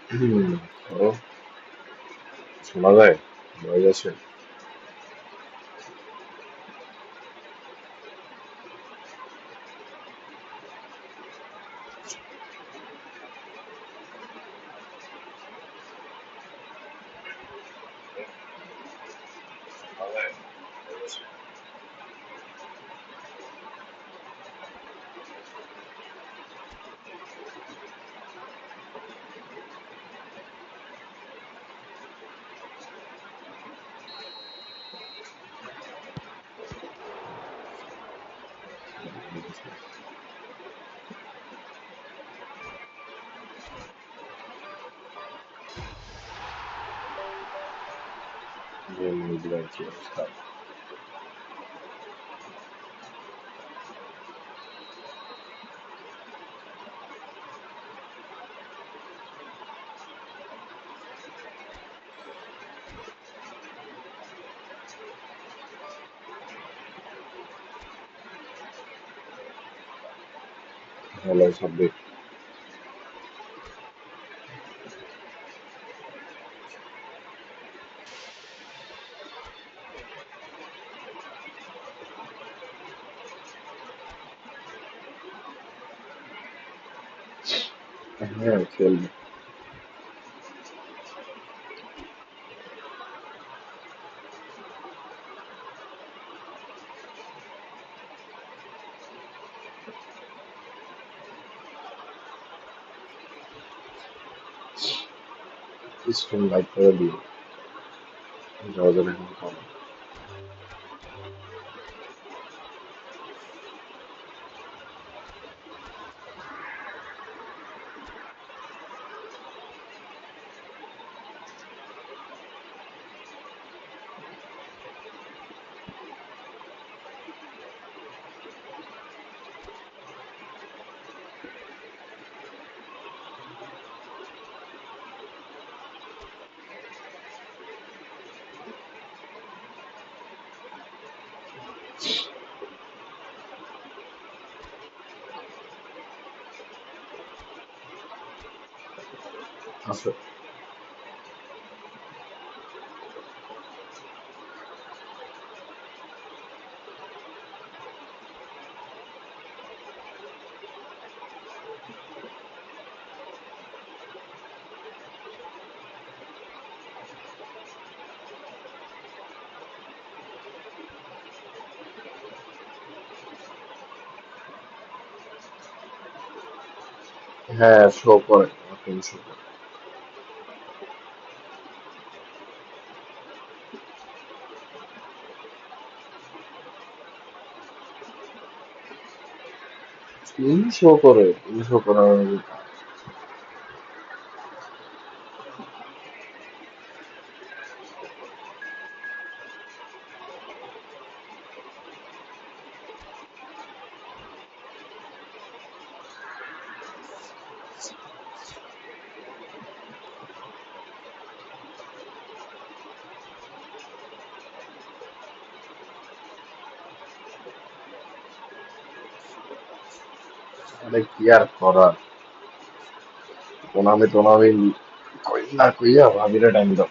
হুম, ও শোনা যায় ভয় আছে। মিডিয়ার কি অবস্থা? হ্যালো সাব্বির। হ্যাঁ খেলবে। স্ট্রিম লাইভ করে দিও, যাওয়া যাবে এখন কম। আছে। হ্যাঁ শো করে, এখন শো করে। স্ক্রিন শো করে, তুমি শো করার আরে কি আর করার, প্রণামে টনামে কই না কইয়া ভাবিরে টাইম দাও।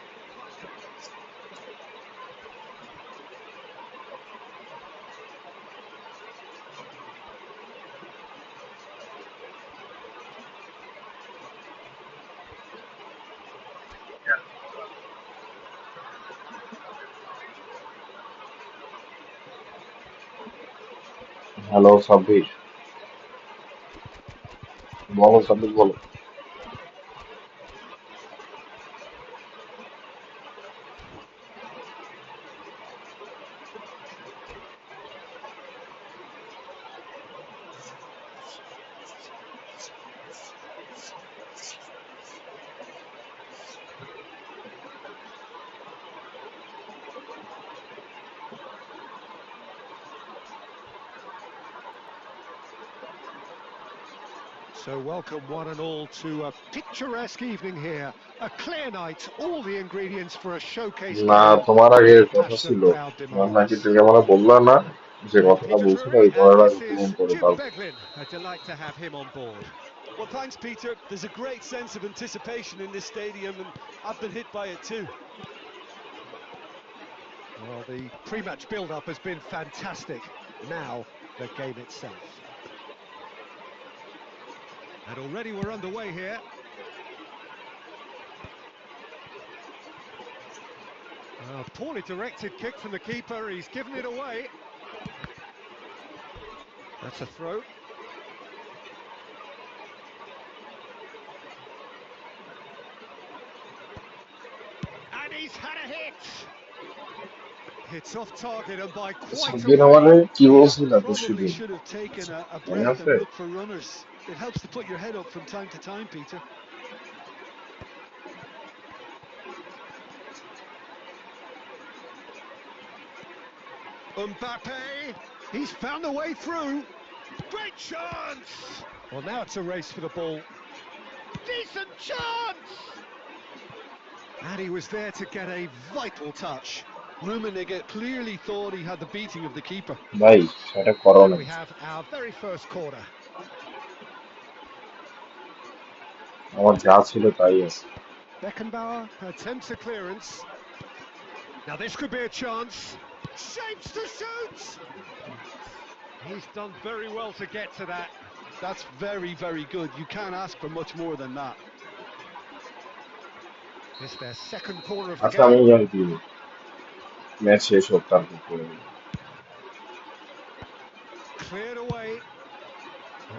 হ্যালো সাব্বির, বলো সাব্বির বলো। So welcome one and all to a picturesque evening here. A clear night, all the ingredients for a showcase না, game তোমার and আগে the কথা passion the ছিল, crowd তোমার নাকি demands. তুমি আমার বললা না যে I'm কথাটা Peter বলছো না Drury ওই and কথাটা this পূরণ is করে Jim দাও। Beglin. A delight to have him on board. Well, thanks, Peter. There's a great sense of anticipation in this stadium, and I've been hit by it too. Well, the pre-match build-up has been fantastic. Now, the game itself. And already we're underway here. A poorly directed kick from the keeper. He's given it away. That's a throw. And he's had a hit. It's off target and by quite a way. Probably should have taken a breath and looked for runners. It helps to put your head up from time to time, Peter. Mbappe, he's found a way through. Great chance! Well, now it's a race for the ball. Decent chance! And he was there to get a vital touch. Rummenigge clearly thought he had the beating of the keeper. Bhai, সেটা করো না। We have our very first corner. আমার যা ছিল তাই আছে। Beckenbauer attempts a clearance. Now this could be a chance. Shapes to shoot! He's done very well to get to that. That's very, very good. You can't ask for much more than that. It's their second corner of the আচ্ছা আমি game. জানি কি match শেষ হোক তারপর করে দেব। Cleared away.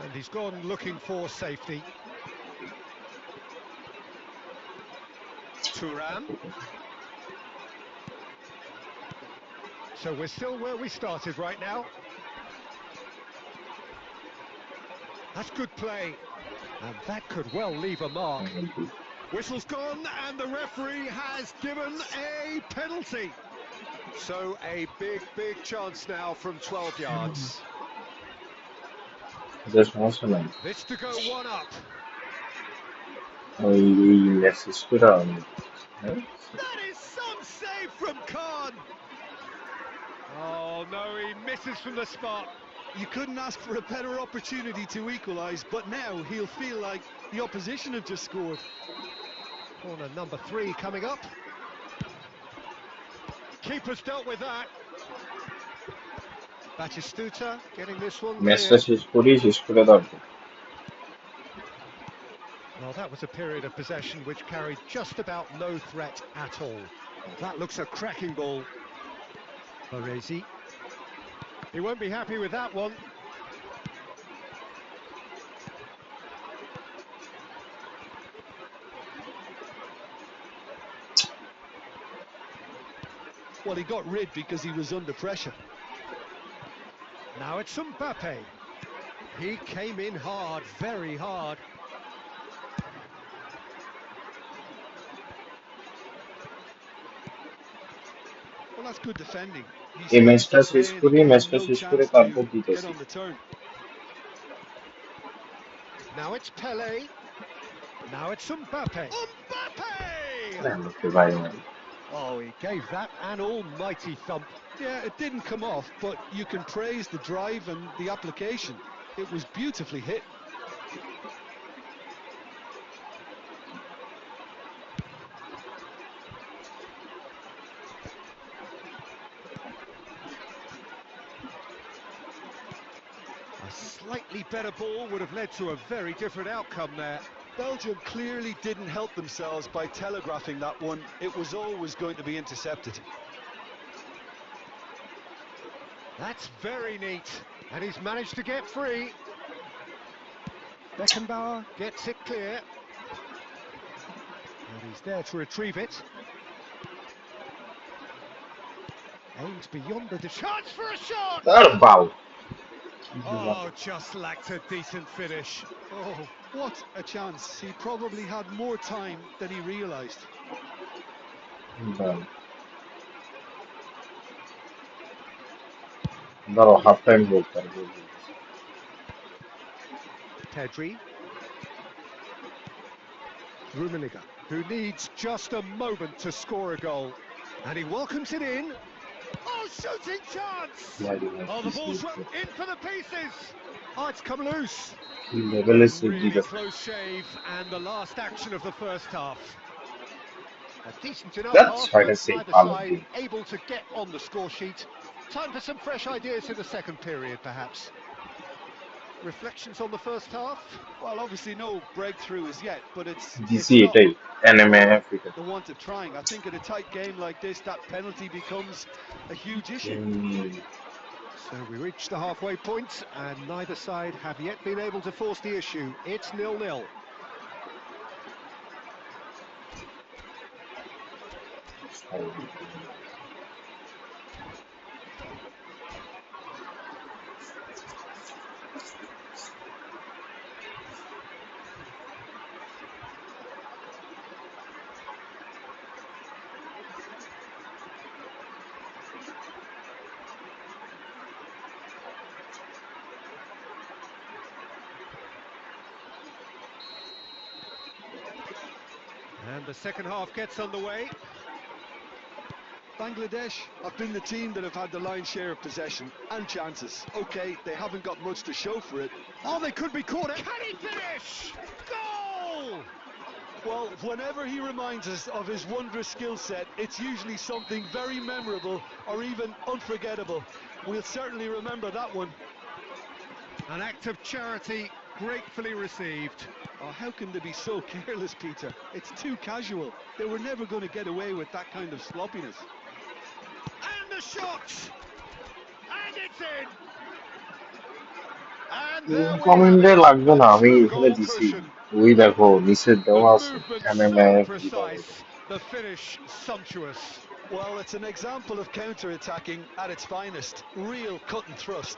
And he's gone looking for safety. Thuram. So we're still where we started right now. That's good play. And that could well leave a mark. Whistle's gone and the referee has given a penalty. So a big chance now from 12 yards. সমস্যা নাই। This to go one up. ওই match শেষ করে আমি That is some save from Khan. Oh no, he misses from the spot. You couldn't ask for a better opportunity to equalise, but now he'll feel like the opposition have just scored. Corner number 3 coming up. Keeper's dealt with that. Batistuta getting this one. ম্যাচটা শেষ করে তারপর। Well, that was a period of possession which carried just about no threat at all. That looks a cracking ball. Baresi. He won't be happy with that one. Well, he got rid because he was under pressure. Now it's Mbappe. He came in hard, very hard. Well, that's good defending. এই ম্যাচটা শেষ করে তারপর দিতেছি। Now it's Pele. Now it's Mbappe. Mbappe! Oh, he gave that an almighty thump. Yeah, it didn't come off, but you can praise the drive and the application. It was beautifully hit. A slightly better ball would have led to a very different outcome there. Belgium clearly didn't help themselves by telegraphing that one. It was always going to be intercepted. That's very neat, and he's managed to get free. Beckenbauer gets it clear. And he's there to retrieve it. Aims beyond the chance for a shot! Wow! Oh, just lacked a decent finish. Oh, what a chance. He probably had more time than he realised. দাঁড়াও half time বলতে পারবো। Pedri. Rummenigge, who needs just a moment to score a goal. And he welcomes it in. Oh, shooting chance! Oh, the ball's in for the pieces. Oh, it's come loose. level is Really 80%. close shave, and the last action of the first half. A decent enough That's half, why I but say neither Haaland side game. able to get on the score sheet. Time for some fresh ideas in the second period, perhaps. Reflections on the first half? Well, obviously no breakthrough as yet, but it's GC not এটাই anime Africa. the want of trying. I think in a tight game like this, that penalty becomes a huge issue. So we reach the halfway point, and neither side have yet been able to force the issue. It's 0-0. And the second half gets underway. Bangladesh have been the team that have had the lion's share of possession and chances. Okay, they haven't got much to show for it. Oh, they could be caught. Can he finish? Goal! Well, whenever he reminds us of his wondrous skill set, it's usually something very memorable or even unforgettable. We'll certainly remember that one. An act of charity gratefully received. Oh, how can they be so careless, Peter? It's too casual. They were never going to get away with that kind of sloppiness. And the shot! And it's in! And there we have কমেন্টে it, লাগবে a না আমি true এখানে goal দিছি cushion. ওই দেখো নিচে The দেওয়া আছে movement anime so Africa precise, the finish sumptuous. Well, it's an example of counter-attacking at its finest. Real cut and thrust.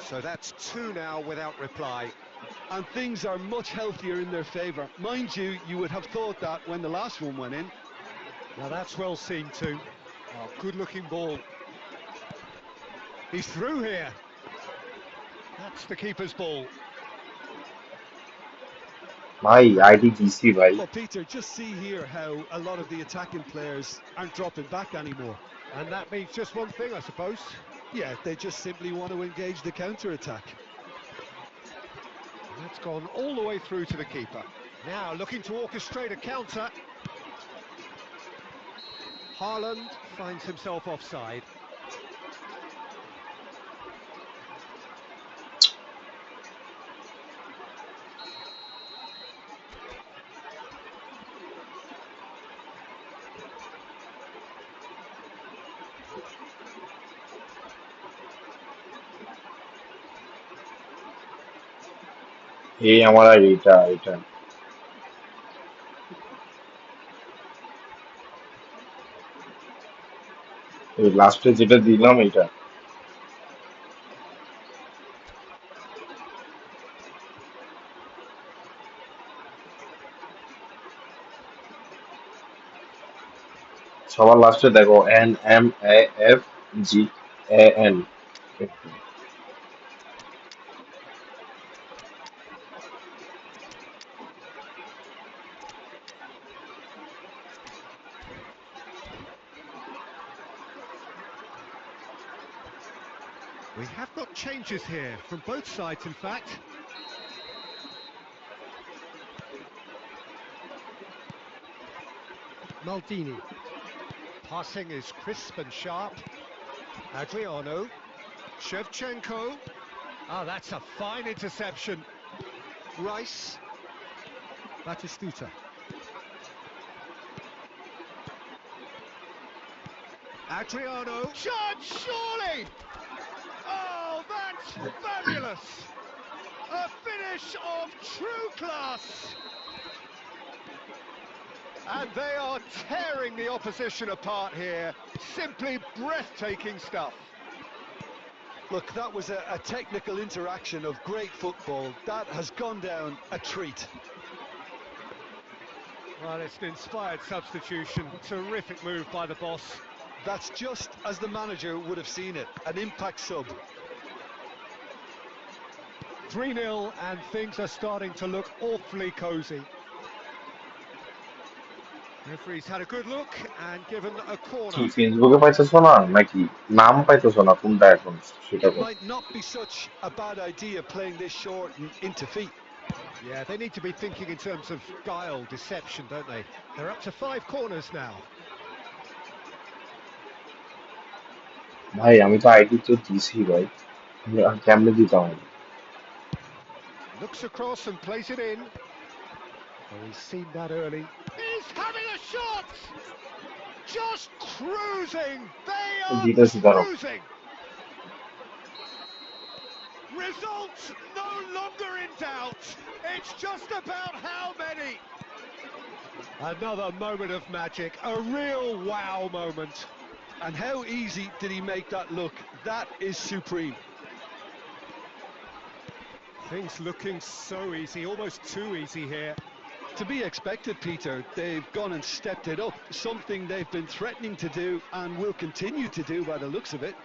So that's two now without reply. And things are much healthier in their favour. Mind you, you would have thought that when the last one went in. Now that's well seen too. Oh, good-looking ball. He's through here. That's the keeper's ball. ভাই ID দিছি ভাই Well, Peter, just see here how a lot of the attacking players aren't dropping back anymore. And that means just one thing, I suppose. Yeah, they just simply want to engage the counter-attack. That's gone all the way through to the keeper. Now looking to orchestrate a counter. Haaland finds himself offside. এই আমার আর এটা এই লাস্টে যেটা দিলাম এটা সবার লাস্টে দেখো NMAFGAN We have got changes here from both sides, in fact. Maldini. Passing is crisp and sharp. Adriano. Shevchenko. Ah, that's a fine interception. Rice. Batistuta. Adriano. Shot, surely! Oh, that's fabulous! A finish of true class! And they are tearing the opposition apart here. Simply breathtaking stuff. Look, that was a technical interaction of great football. That has gone down a treat. Well, it's an inspired substitution. Terrific move by the boss. That's just as the manager would have seen it, an impact sub. 3-0, and things are starting to look awfully cosy. Referee's had a good look and given a কি corner. ফেসবুকে পাইতেছো না নাকি নাম পাইতেছো না কোনটা এখন সেটা It কোন? might not be such a bad idea playing this short and into feet. Yeah, they need to be thinking in terms of guile, deception, don't they? They're up to 5 corners now. ভাই আমি তো ID তো দিছি ভাই, কেমনে দিতাম আমি? Looks across and plays it in. Oh, he's seen that early. He's having a shot! Just cruising! They are দিতেছি দাঁড়াও। cruising! Results no longer in doubt. It's just about how many. Another moment of magic, a real wow moment. And how easy did he make that look? That is supreme. Things looking so easy, almost too easy here. To be expected, Peter. They've gone and stepped it up, something they've been threatening to do and will continue to do by the looks of it.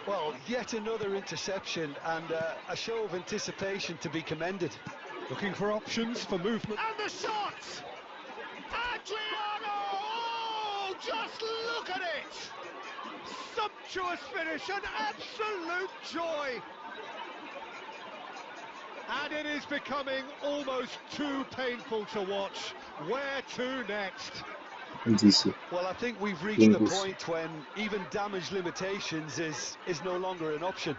Well, yet another interception and a show of anticipation to be commended. Looking for options for movement. And the shot! Adriano! Oh, just look at it! Sumptuous finish, an absolute joy! And it is becoming almost too painful to watch. Where to next? দিছি Well, I think we've reached the English. point when even damage limitations is no longer an option.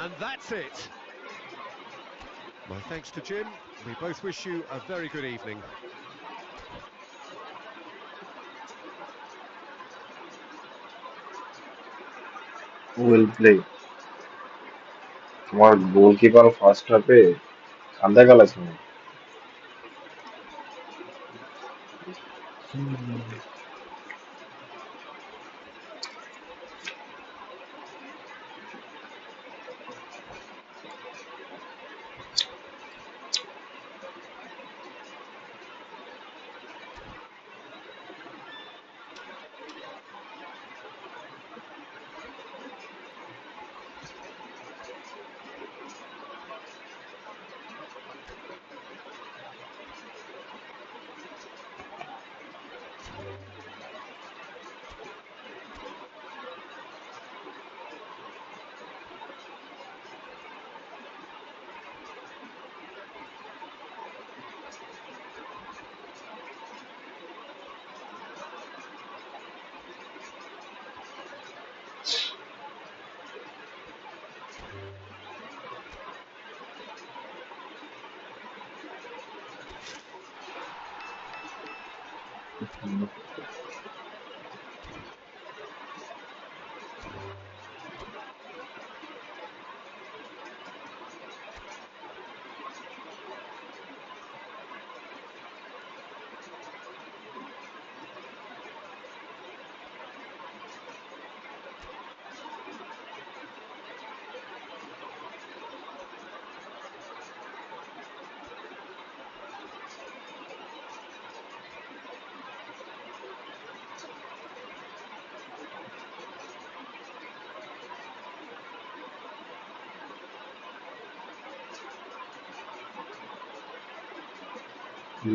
And that's it. My thanks to Jim. We both wish you a very good evening. Well play. তোমার goalkeeper first হাফে কান্দা গেলাছে না।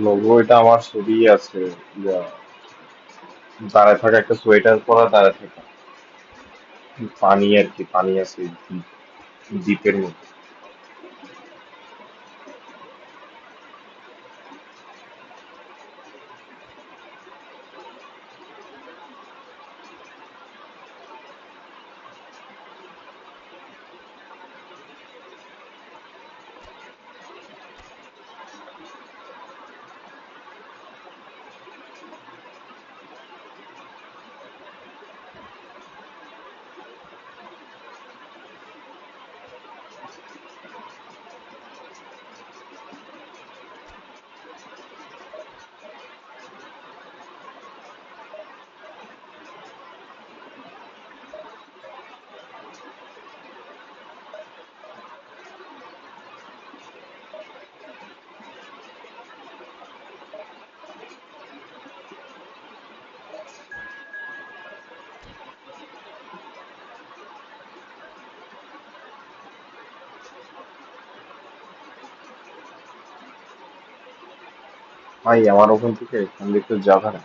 Logo এটা আমার ছবি আছে, দাঁড়ায় থাকা একটা সোয়েটার পরা দাঁড়ায় থাকা, পানি আর কি, পানি আছে দ্বীপের মধ্যে। ভাই আমার ওখান থেকে এখান থেকে তো যাবে না।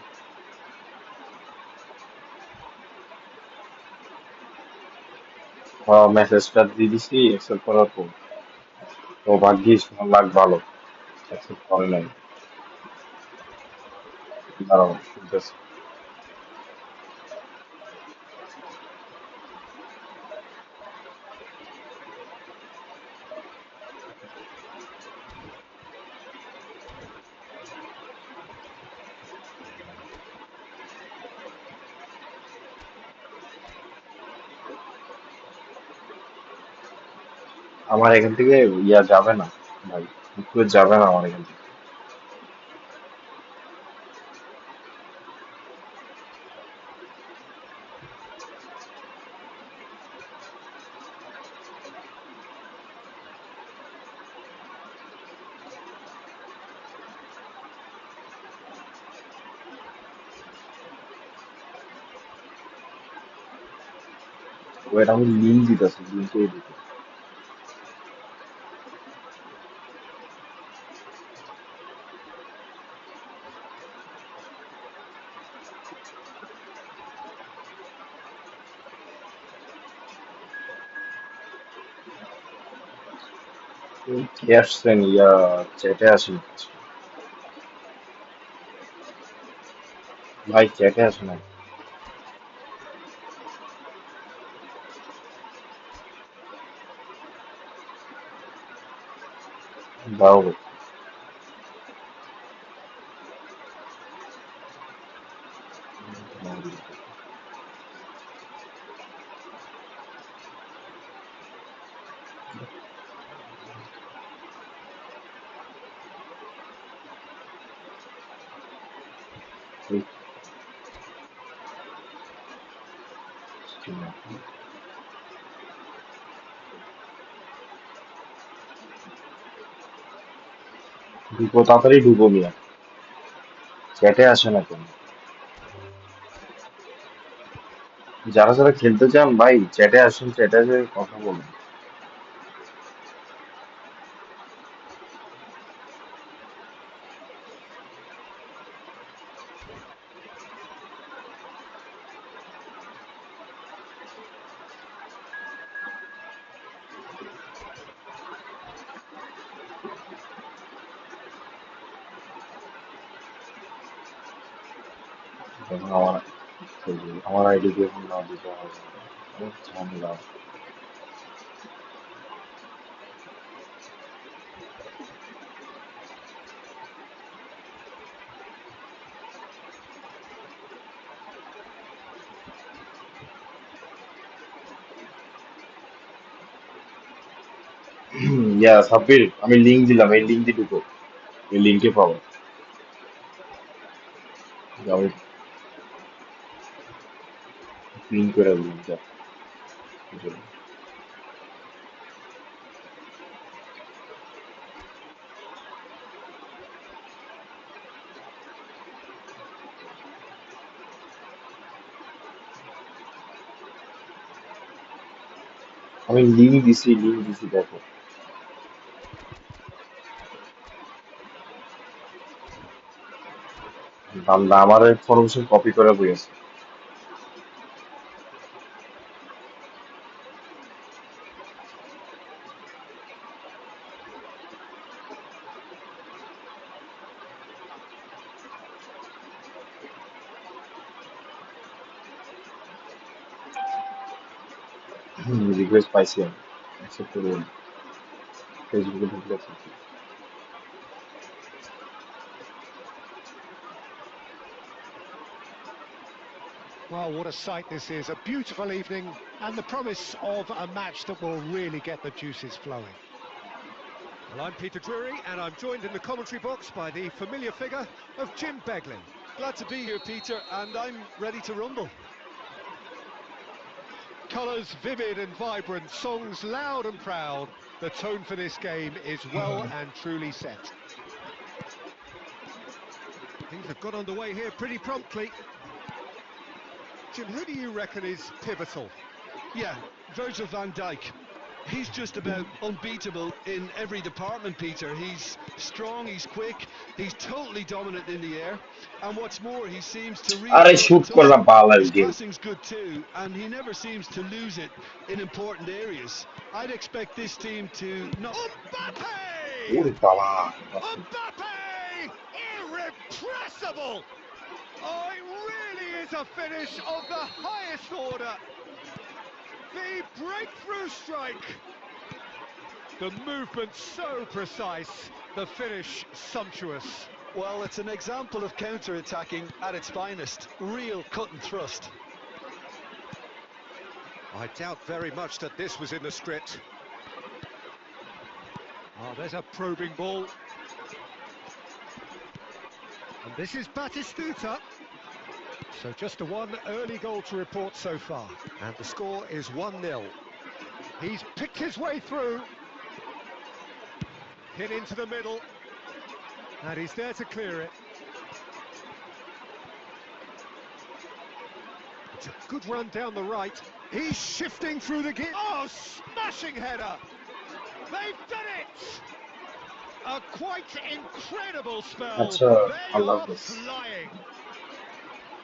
মেসেজটা দিয়ে দিছি অ্যাকসেপ্ট করার পর, ও ভাগ্যিস আমার লাগ ভালো, অ্যাকসেপ্ট করে নাই। দাঁড়াও শুনতেছি। আমার এখান থেকে ইয়া যাবে না ভাই, রিকোয়েস্ট যাবে না আমার এখান থেকে। ওয়েট আমি লিঙ্ক দিতেছি, লিঙ্কে দিতে। কে আসছেন ইয়া চ্যাটে আসেন, ভাই চ্যাটে আসে না। দাও ঢুকো, তাড়াতাড়ি ঢুকো মিয়া, চ্যাটে আসে না কেন? যারা যারা খেলতে চান ভাই চ্যাটে আসুন, চ্যাটে এসে কথা বলুন। এখন আমার আইডি দিয়ে এখন না দিতে হবে, অনেক ঝামেলা। ইয়া সাব্বির, আমি লিঙ্ক দিলাম, এই লিঙ্ক দিয়ে ঢুকো, এই লিঙ্কে পাবো। আমি পিন করে দিলাম যা। আমি লিঙ্ক দিছি দেখো। বান্দা আমার ইনফরমেশন কপি করে বইয়েছে। রিকোয়েস্ট পাইছি আমি, অ্যাকসেপ্ট করে ফেসবুকে ঢুকলে accept করবো। Well, what a sight this is. A beautiful evening and the promise of a match that will really get the juices flowing. Well, I'm Peter Drury and I'm joined in the commentary box by the familiar figure of Jim Beglin. Glad to be here, Peter, and I'm ready to rumble. Colours vivid and vibrant, songs loud and proud. The tone for this game is well and truly set. Things have got underway here pretty promptly. Jim, who do you reckon is pivotal? Yeah, Virgil van Dijk. He's just about unbeatable in every department, Peter. He's strong, he's quick, he's totally dominant in the air. And what's more, he seems to read আরে well the shoot touch. করলাম পাওয়ার His game passing's good too, and he never seems to lose it in important areas. I'd expect this team to not... Mbappe! ওরে বাবা Mbappe! Irrepressible! Oh, it really is a finish of the highest order. The breakthrough strike. The movement so precise, the finish sumptuous. Well, it's an example of counter-attacking at its finest. Real cut and thrust. I doubt very much that this was in the script. Oh, there's a probing ball. And this is Batistuta. So just a one early goal to report so far. And the score is 1-0. He's picked his way through. Hit into the middle. And he's there to clear it. It's a good run down the right. He's shifting through the gap. Oh, smashing header. They've done it. A quite incredible spell. আচ্ছা They I love are this. flying.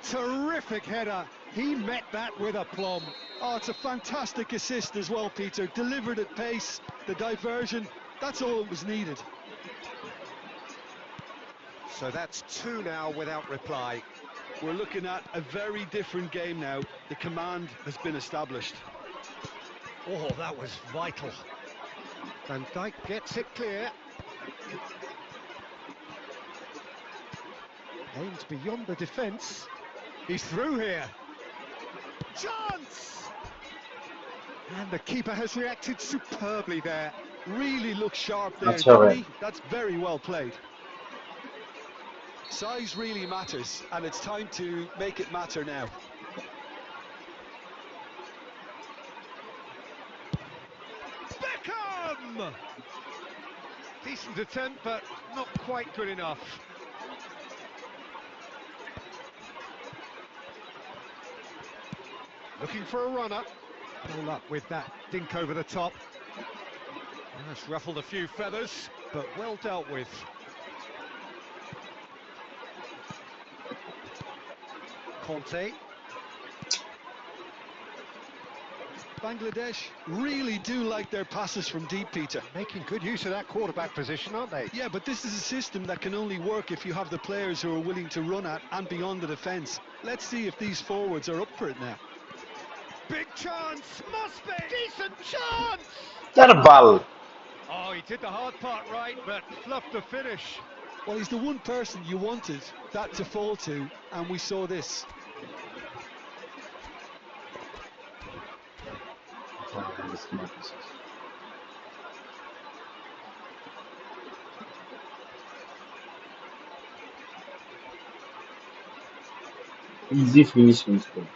Terrific header. He met that with aplomb. Oh, it's a fantastic assist as well, Peter. Delivered at pace, the diversion, that's all that was needed. So that's 2 now without reply. We're looking at a very different game now. The command has been established. Oh, that was vital. Van Dijk gets it clear. Aims beyond the defence. He's through here. Chance! And the keeper has reacted superbly there. Really looks sharp there, That's didn't right. he? That's very well played. Size really matters, and it's time to make it matter now. Beckham! Decent attempt, but not quite good enough. Looking for a runner. No luck with that dink over the top. That's ruffled a few feathers, but well dealt with. Conte. Bangladesh really do like their passes from deep, Peter. Making good use of that quarterback position, aren't they? Yeah, but this is a system that can only work if you have the players who are willing to run at and beyond the defence. Let's see if these forwards are up for it now. Big chance, must be! Decent chance! Terbal. Oh, he did the hard part right, but fluffed the finish. Well, he's the one person you wanted that to fall to, and we saw this. Easy finish mistake.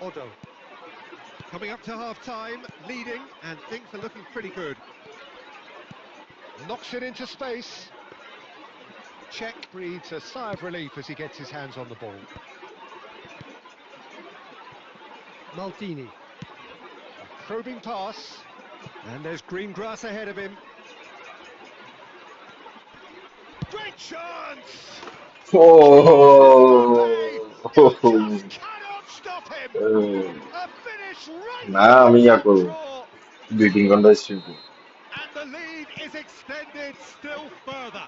Odo. Coming up to half-time, leading, and things are looking pretty good. Knocks it into space. Czech breathes a sigh of relief as he gets his hands on the ball. Maldini. A probing pass. And there's green grass ahead of him. Great chance! Oh. You just cannot stop him! A finish right না আমি from yeah the করবো draw. Beating contest And the lead is extended still further.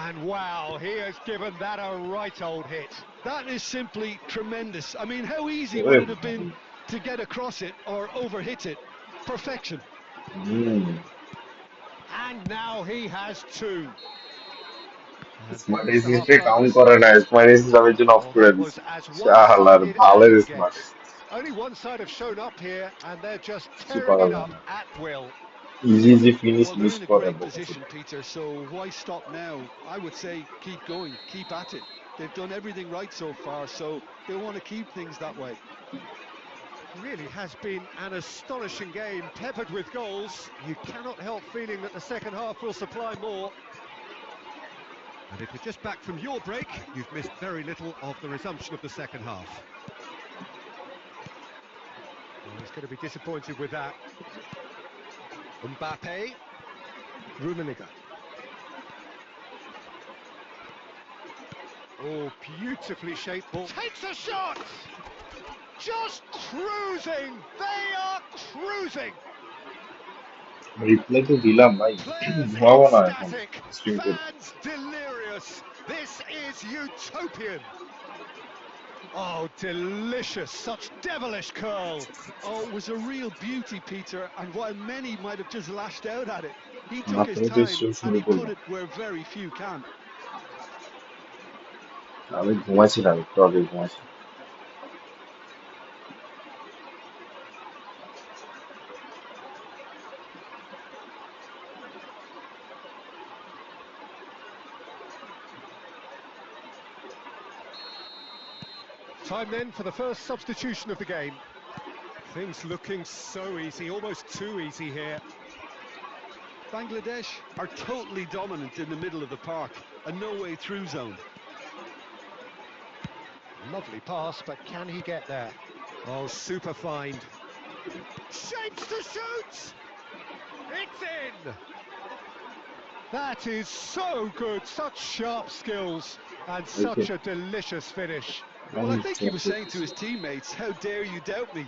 And wow, he has given that a right old hit. That is simply tremendous. I mean, how easy would it have been to get across it or overhit it? Perfection. And now he has 2. Smart এসিস্টে count করে না smart assist আমি জন্য of করে দিচ্ছি শালার ভালো smart Only one side have shown up here, and they're just Super tearing it up at will. easy finish Well, they're miss in a করে great position, Peter, so why stop now? I would say keep going, keep at it. They've done everything right so far, so they want to keep things that way. Really has been an astonishing game, peppered with goals. You cannot help feeling that the second half will supply more. And if you're just back from your break, you've missed very little of the resumption of the second half. Well, he's going to be disappointed with that. Mbappe. Rummenigge. Oh, beautifully shaped ball. Takes a shot! Just cruising! They are cruising! Reply তো দিলাম ভাই, Players ঘুমাবো না এখন ecstatic, stream করে। fans delirious. This is utopian. Oh, delicious, such devilish curl. Oh, it was a real beauty, Peter, and while many might have just lashed out at it, he took his মাত্র time stream and শুরু he put করলাম, it where very few can. আমি ঘুমাইছিলাম, একটু আগে ঘুমাইছি। Time then for the first substitution of the game. Things looking so easy, almost too easy here. Bangladesh are totally dominant in the middle of the park, a no-way through zone. Lovely pass, but can he get there? Oh, super find. Shapes to shoot! It's in! That is so good, such sharp skills, and such a delicious finish. Well, I think he was saying to his teammates, how dare you doubt me?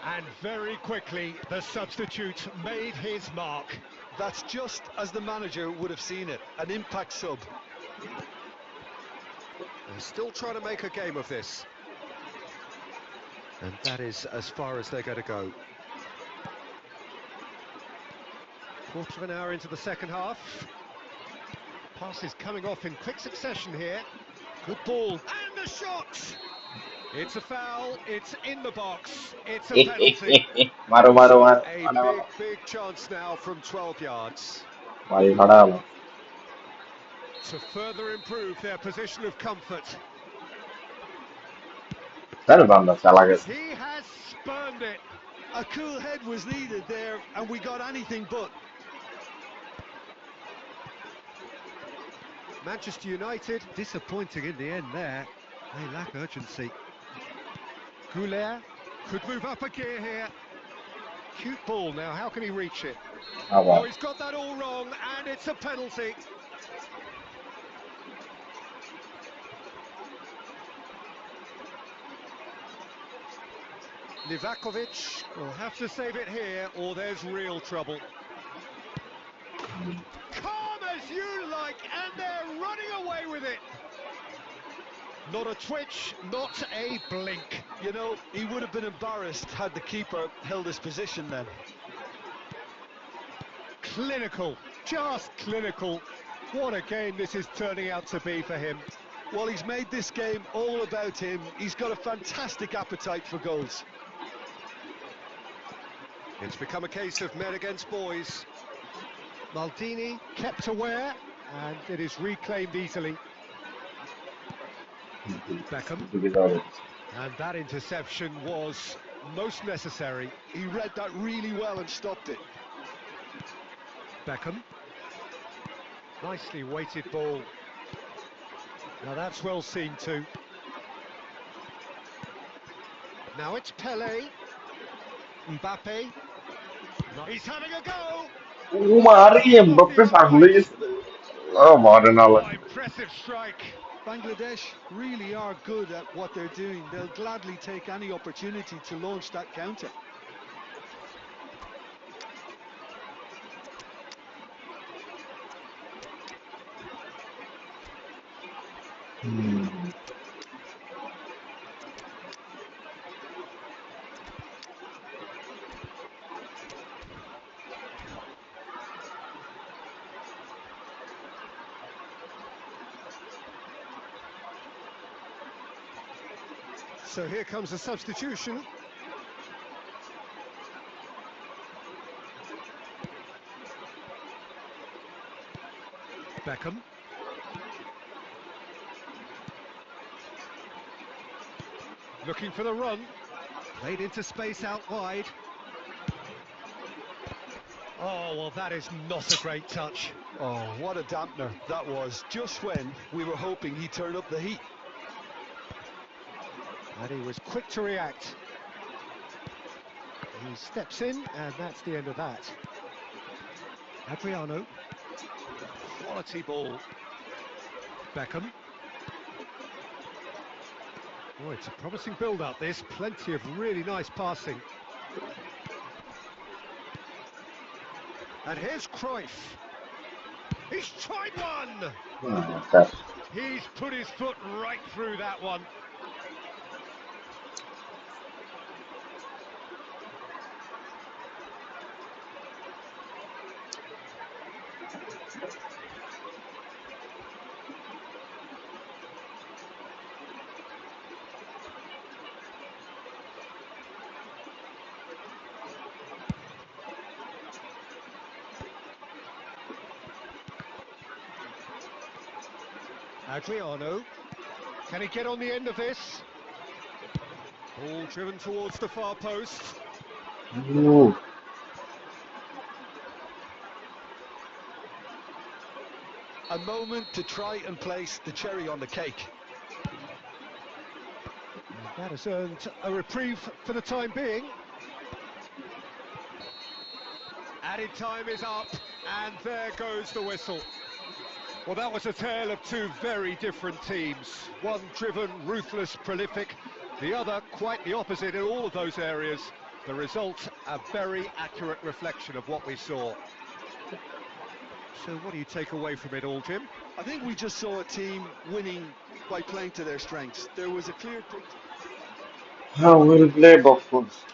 And very quickly, the substitute made his mark. That's just as the manager would have seen it, an impact sub. They're still trying to make a game of this. And that is as far as they're going to go. Quarter of an hour into the second half. Passes coming off in quick succession here. Good ball. And the shot! It's a foul, it's in the box, it's a penalty. মারো মারো মারো A big chance now from 12 yards. মারি ভাড়া হলো। To further improve their position of comfort. তার বান্দা চালা গেছে। He has spurned it. A cool head was needed there, and we got anything but. Manchester United disappointing in the end there. They lack urgency. Goulet could move up a gear here. Cute ball now, how can he reach it? Oh, he's got that all wrong, and it's a penalty. Livakovic will have to save it here, or there's real trouble. Calm as you like, and they're running away with it. Not a twitch, not a blink. You know, he would have been embarrassed had the keeper held his position then. Clinical, just clinical. What a game this is turning out to be for him. Well, he's made this game all about him. He's got a fantastic appetite for goals. It's become a case of men against boys. Maldini kept aware, and it is reclaimed easily. Beckham. And that interception was most necessary. He read that really well and stopped it. Beckham. Nicely weighted ball. Now that's well seen too. Now it's Pele. Mbappe. He's having a go. Impressive strike. Bangladesh really are good at what they're doing. They'll gladly take any opportunity to launch that counter. So here comes a substitution. Beckham. Looking for the run. Played into space out wide. Oh, well, that is not a great touch. Oh, what a dampener that was, just when we were hoping he'd turn up the heat. And he was quick to react. He steps in, and that's the end of that. Adriano. Quality ball. Beckham. Oh, it's a promising build-up, this. Plenty of really nice passing. And here's Cruyff. He's tried one! That's He's put his foot right through that one. Adriano. Can he get on the end of this? Ball driven towards the far post. Ooh. A moment to try and place the cherry on the cake. And that has earned a reprieve for the time being. Added time is up, and there goes the whistle. Well, that was a tale of two very different teams. One driven, ruthless, prolific. The other quite the opposite in all of those areas. The result, a very accurate reflection of what we saw. So what do you take away from it all, Jim? I think we just saw a team winning by playing to their strengths. There was a clear picture. How will play, of course.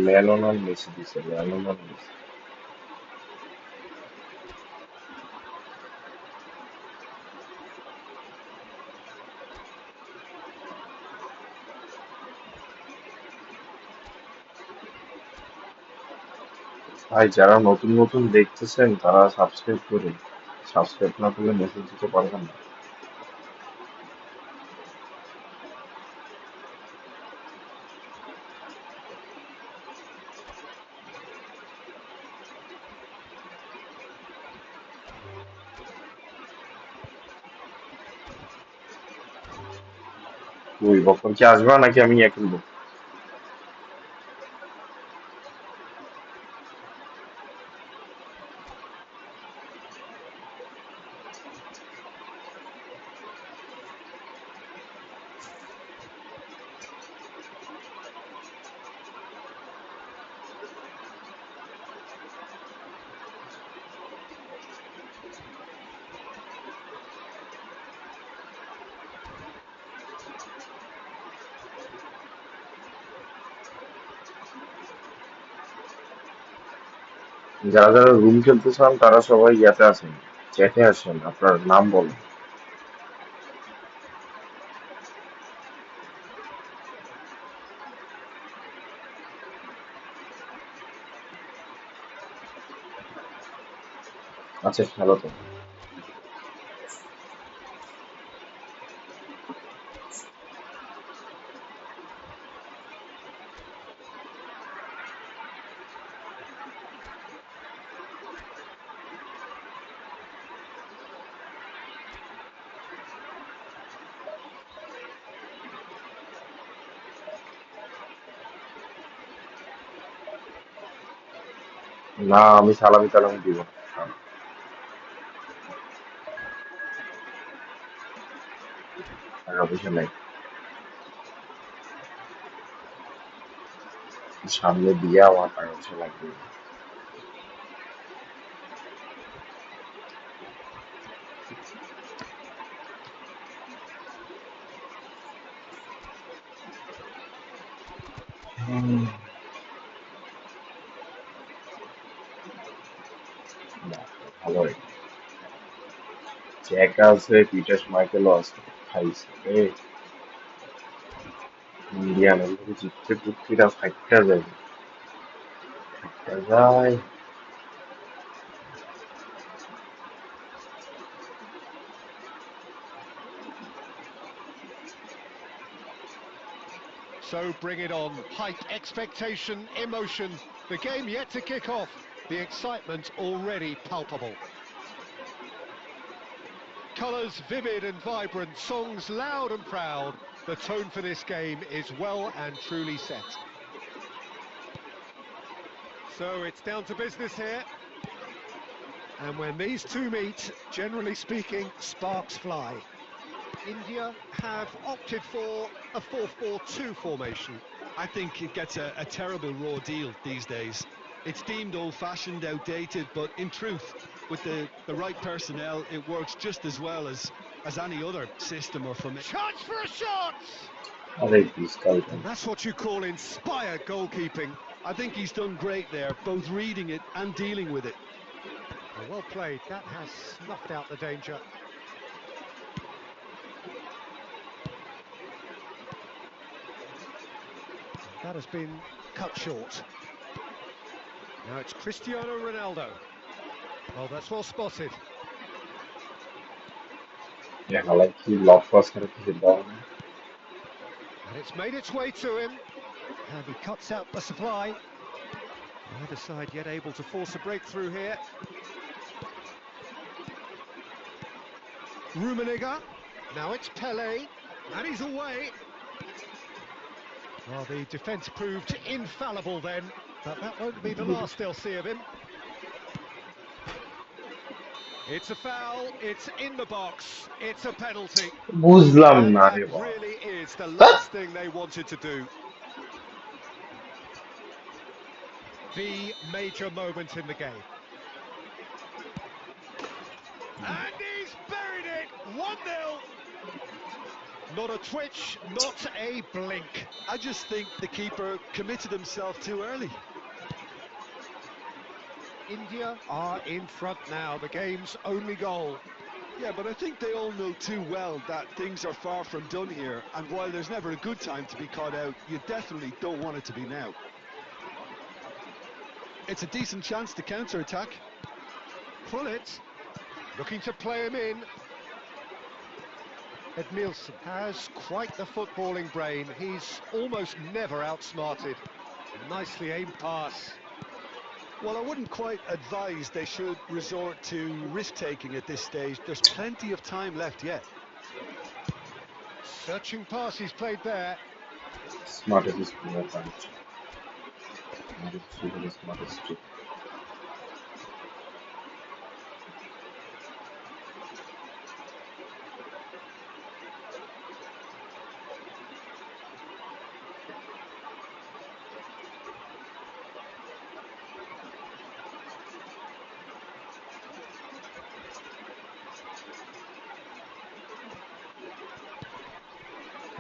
Lennon and Messi দিছে, Lennon and Messi. ভাই যারা নতুন নতুন দেখতেছেন তারা subscribe করুন, subscribe না করলে মেসেজ দিতে পারবেন না। ওই বকন কি আসবে নাকি আমি ইয়ে খেলবো? যারা যারা রুম খেলতে চান তারা সবাই ইয়াতে আছেন, চ্যাটে আসেন, আপনার নাম বলেন। আচ্ছা খেলো তো। না আমি সালামি টালামি দিব না। টাকা পয়সা নাই, সামনে দিয়ে আমার টাকা পয়সা লাগবে। ভালো জ্যাকাস হয়ে পিটার মাইকেলও আছে খাইছে রে ইন্ডিয়ান জিততে পুত্রীরা ফাইটটা যাবে ফাইটটা যায় So bring it on. Hype, expectation, emotion. The game yet to kick off. The excitement already palpable. Colours vivid and vibrant, songs loud and proud. The tone for this game is well and truly set. So it's down to business here. And when these two meet, generally speaking, sparks fly. India have opted for a 4-4-2 formation. I think it gets a terrible raw deal these days. It's deemed old-fashioned, outdated, but in truth, with the right personnel, it works just as well as any other system or formation. Chance for a shot! আরে পিস্কাল And that's what you call inspired goalkeeping. I think he's done great there, both reading it and dealing with it. Well played, that has snuffed out the danger. That has been cut short. Now it's Cristiano Ronaldo. Oh, that's well spotted. দেখা কি lock pass করে কিছু দাও And it's made its way to him. And he cuts out the supply. Neither side yet able to force a breakthrough here. Rummenigge. Now it's Pele. And he's away. Well, the defence proved infallible then. But that won't be the last they'll see of him. It's a foul, it's in the box, it's a penalty. বুঝলাম And না that রে বাবা really is the last thing they wanted to do. The major moment in the game. And he's buried it, 1-0. Not a twitch, not a blink. I just think the keeper committed himself too early. India are in front now, the game's only goal. Yeah, but I think they all know too well that things are far from done here, and while there's never a good time to be caught out, you definitely don't want it to be now. It's a decent chance to counter-attack. Pullet, looking to play him in. Edmilson has quite the footballing brain. He's almost never outsmarted. Nicely aimed pass. Well, I wouldn't quite advise they should resort to risk-taking at this stage. There's plenty of time left yet. Searching pass he's played there. smartest player punch smartest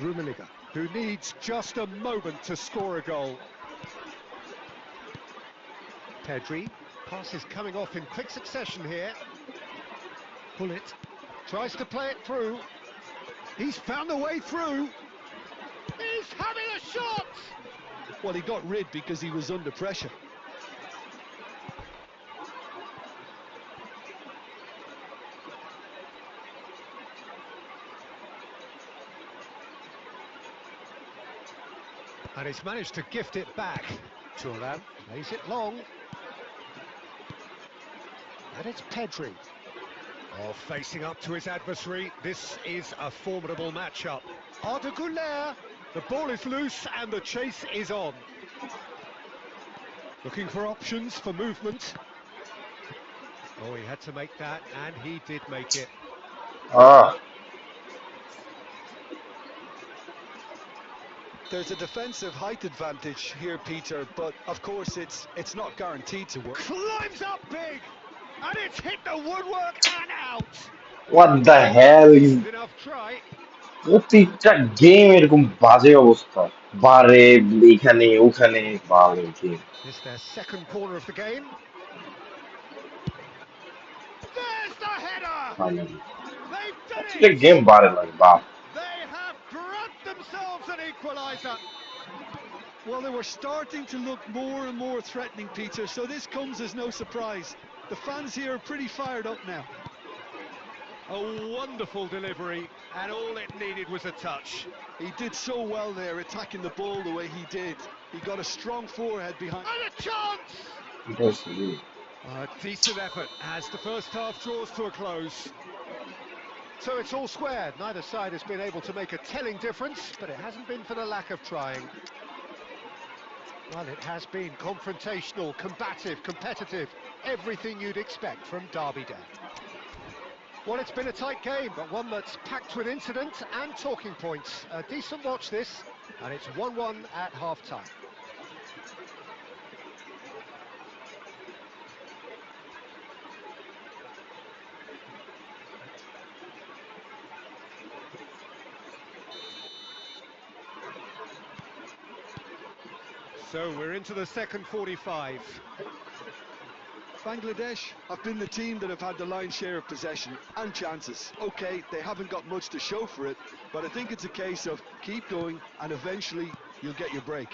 Rummenigge, who needs just a moment to score a goal. Pedri, passes coming off in quick succession here. Pullet tries to play it through. He's found a way through. He's having a shot! Well, he got rid because he was under pressure. And he's managed to gift it back. Thuram plays it long. And it's Pedri. Oh, facing up to his adversary. This is a formidable matchup. Arda Güler. The ball is loose and the chase is on. Looking for options for movement. Oh, he had to make that, and he did make it. There's a defensive height advantage here, Peter, but of course it's not guaranteed to work. Climbs up big, and it's hit the woodwork and out. what the hell is Enough try. প্রতিটা game এরকম বাজে অবস্থা বারে এখানে ওখানে বালে game It's their second corner of the game. Just a header! Finally. They've done The it! game bought it like Bob. They have grabbed themselves an equaliser. Well, they were starting to look more and more threatening, Peter, so this comes as no surprise. The fans here are pretty fired up now. A wonderful delivery, and all it needed was a touch. He did so well there, attacking the ball the way he did. He got a strong forehead behind. And a chance! Because you. A decent effort as the first half draws to a close. So it's all square. Neither side has been able to make a telling difference, but it hasn't been for the lack of trying. Well, it has been confrontational, combative, competitive, everything you'd expect from Derby Day. Well, it's been a tight game, but one that's packed with incident and talking points. A decent watch this, and it's 1-1 at half-time. So we're into the second 45. Bangladesh have been the team that have had the lion's share of possession and chances. Okay, they haven't got much to show for it, but I think it's a case of keep going and eventually you'll get your break.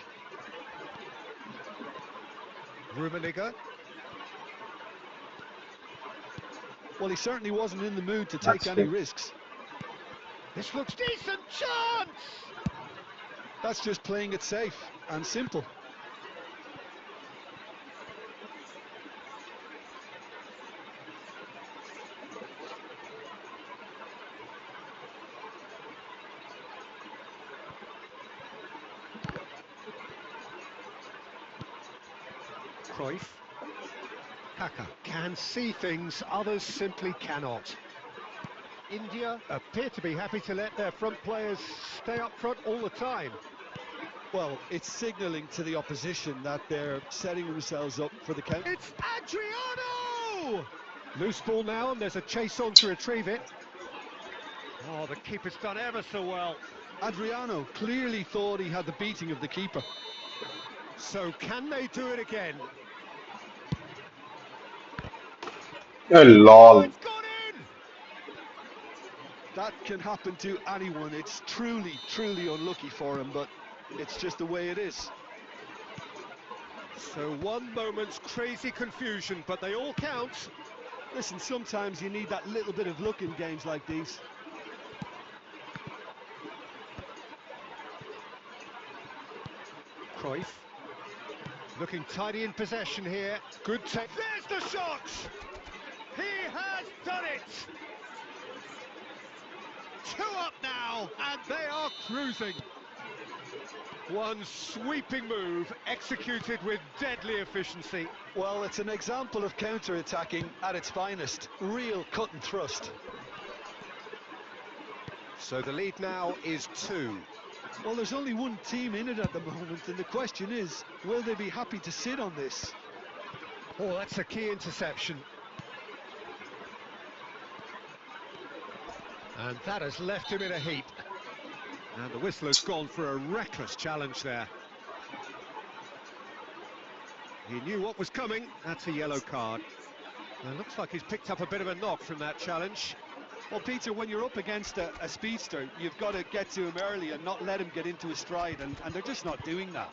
Rummenigge. Well, he certainly wasn't in the mood to take any risks. This looks decent, chance! That's just playing it safe and simple. Cruyff. Kaka can see things others simply cannot. India appear to be happy to let their front players stay up front all the time. Well, it's signalling to the opposition that they're setting themselves up for the counter. It's Adriano! Loose ball now, and there's a chase on to retrieve it. Oh, the keeper's done ever so well. Adriano clearly thought he had the beating of the keeper. So can they do it again? Oh, Oh, lol. it's gone in! That can happen to anyone. It's truly, truly unlucky for him, but it's just the way it is. So one moment's crazy confusion, but they all count. Listen, sometimes you need that little bit of luck in games like these. Cruyff. Looking tidy in possession here. Good take. There's the shot! He has done it! 2 up now, and they are cruising. One sweeping move, executed with deadly efficiency. Well, it's an example of counter-attacking at its finest. Real cut and thrust. So the lead now is 2. Well, there's only one team in it at the moment, and the question is, will they be happy to sit on this? Oh, that's a key interception. And that has left him in a heap. And the whistler's gone for a reckless challenge there. He knew what was coming. That's a yellow card. It looks like he's picked up a bit of a knock from that challenge. Well, Peter, when you're up against a speedster, you've got to get to him early and not let him get into his stride, and they're just not doing that.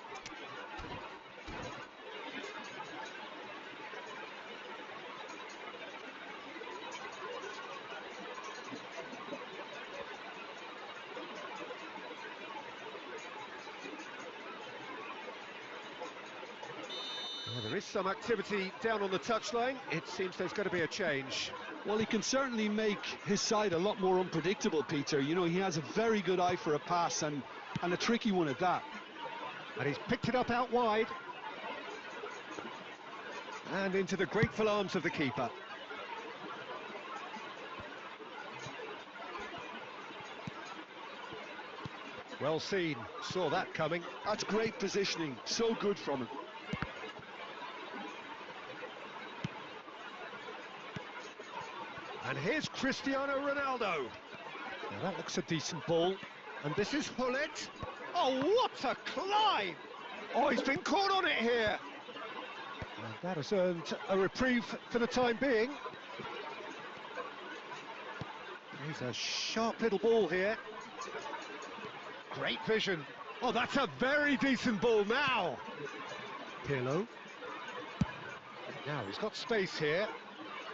Well, there is some activity down on the touchline. It seems there's going to be a change. Well, he can certainly make his side a lot more unpredictable, Peter. You know, he has a very good eye for a pass and a tricky one at that. And he's picked it up out wide. And into the grateful arms of the keeper. Well seen, saw that coming. That's great positioning, so good from him. And here's Cristiano Ronaldo. Now that looks a decent ball. And this is Hullet. Oh, what a climb! Oh, he's been caught on it here. And that has earned a reprieve for the time being. Here's a sharp little ball here. Great vision. Oh, that's a very decent ball now. Pirlo. Now he's got space here.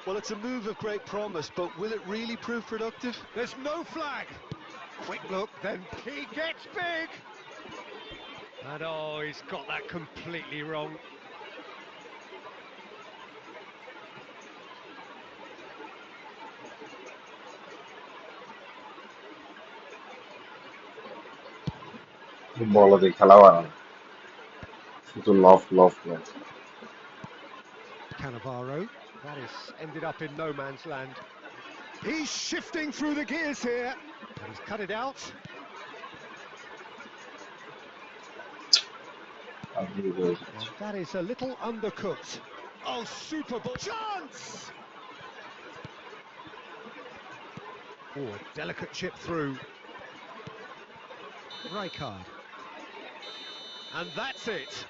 Well, it's a move of great promise, but will it really prove productive? There's no flag. Quick look, then he gets big. And oh, he's got that completely wrong. বলতে খেলা হয় না শুধু loaf loaf loaf Cannavaro. That is ended up in no man's land. He's shifting through the gears here. And he's cut it out. And that is a little undercooked. Oh, super ball. Chance! Oh, a delicate chip through. Rijkaard. And that's it.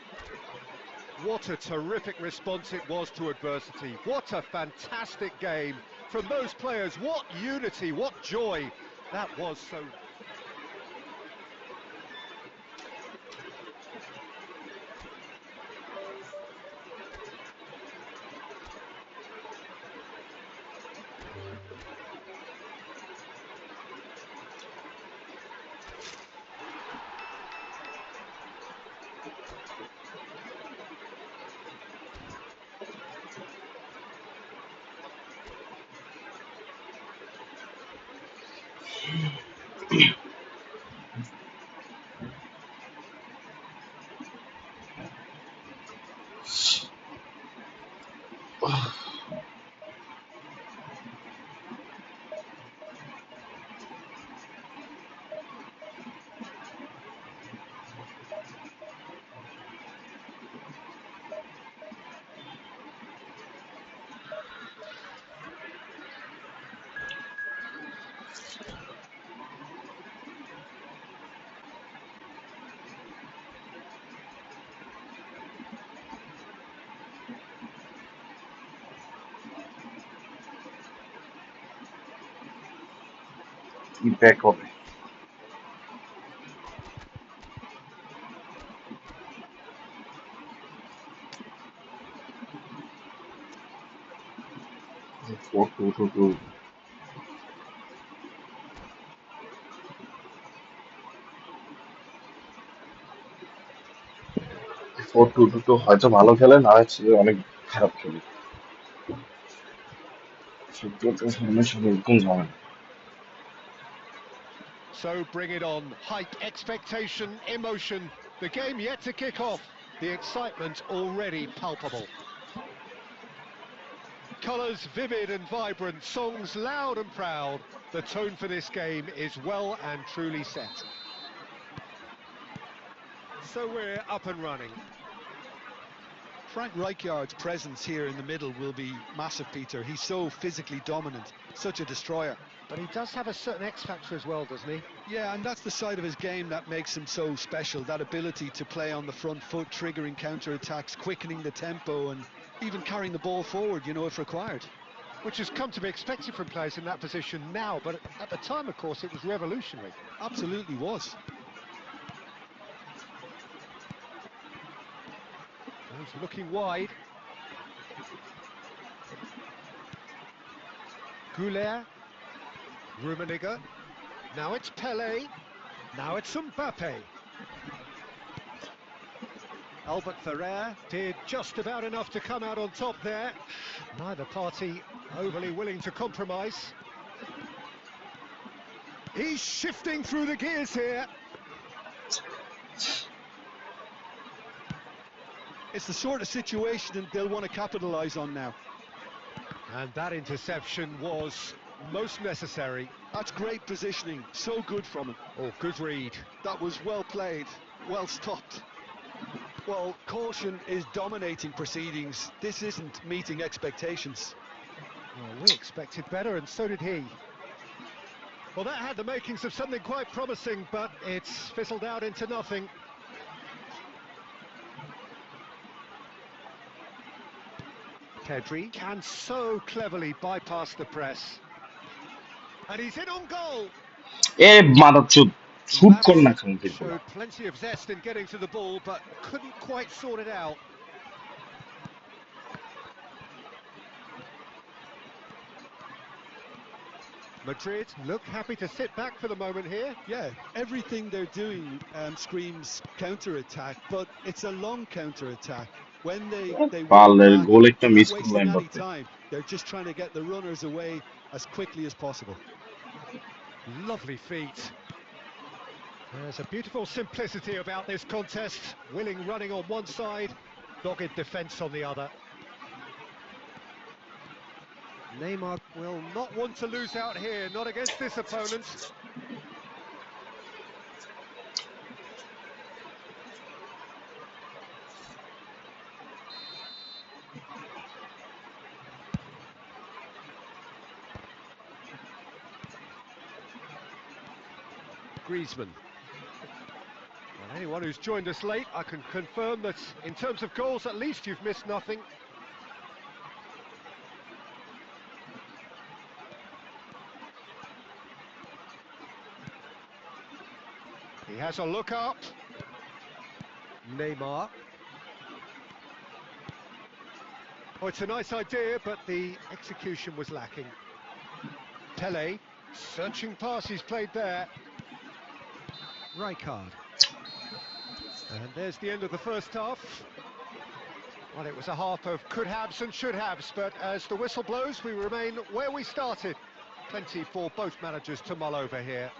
What a terrific response it was to adversity. What a fantastic game from those players. What unity, what joy. That was so... কি back হবে four two two two 4-2-2 হয়তো ভালো খেলে না হচ্ছে অনেক খারাপ খেলে এরকম ঝামেলা So bring it on. Hype, expectation, emotion. The game yet to kick off. The excitement already palpable. Colours vivid and vibrant, songs loud and proud. The tone for this game is well and truly set. So we're up and running. Frank Rijkaard's presence here in the middle will be massive, Peter. He's so physically dominant, such a destroyer. But he does have a certain X-factor as well, doesn't he? Yeah, and that's the side of his game that makes him so special, that ability to play on the front foot, triggering counter-attacks, quickening the tempo and even carrying the ball forward, you know, if required. Which has come to be expected from players in that position now, but at the time, of course, it was revolutionary. Absolutely was. He's looking wide. Goulet. Rummenigge. Now it's Pele. Now it's Mbappe. Albert Ferrer did just about enough to come out on top there. Neither party overly willing to compromise. He's shifting through the gears here. It's the sort of situation that they'll want to capitalise on now. And that interception was most necessary. That's great positioning, so good from him. Oh, good read. That was well played, well stopped. Well, caution is dominating proceedings. This isn't meeting expectations. Well, we expected better, and so did he. Well, that had the makings of something quite promising, but it's fizzled out into nothing. Pedri can so cleverly bypass the press. And he's in on goal. এ মাদারচোদ shoot কর না Lavis খামতি পোলা showed plenty of zest in getting to the ball, but couldn't quite sort it out. Madrid look happy to sit back for the moment here. Yeah, everything they're doing screams counter-attack, but it's a long counter-attack. When they win পালের back, গোল একটা they're miss not করলো wasting any Mbappe time. They're just trying to get the runners away as quickly as possible. Lovely feet. There's a beautiful simplicity about this contest. Willing running on one side, dogged defence on the other. Neymar will not want to lose out here, not against this opponent. Griezmann. Well, anyone who's joined us late, I can confirm that in terms of goals, at least you've missed nothing. He has a look up. Neymar. Oh, it's a nice idea, but the execution was lacking. Pele, searching pass he's played there. Rijkaard. And there's the end of the first half. Well, it was a half of could-haves and should-haves, but as the whistle blows, we remain where we started. Plenty for both managers to mull over here.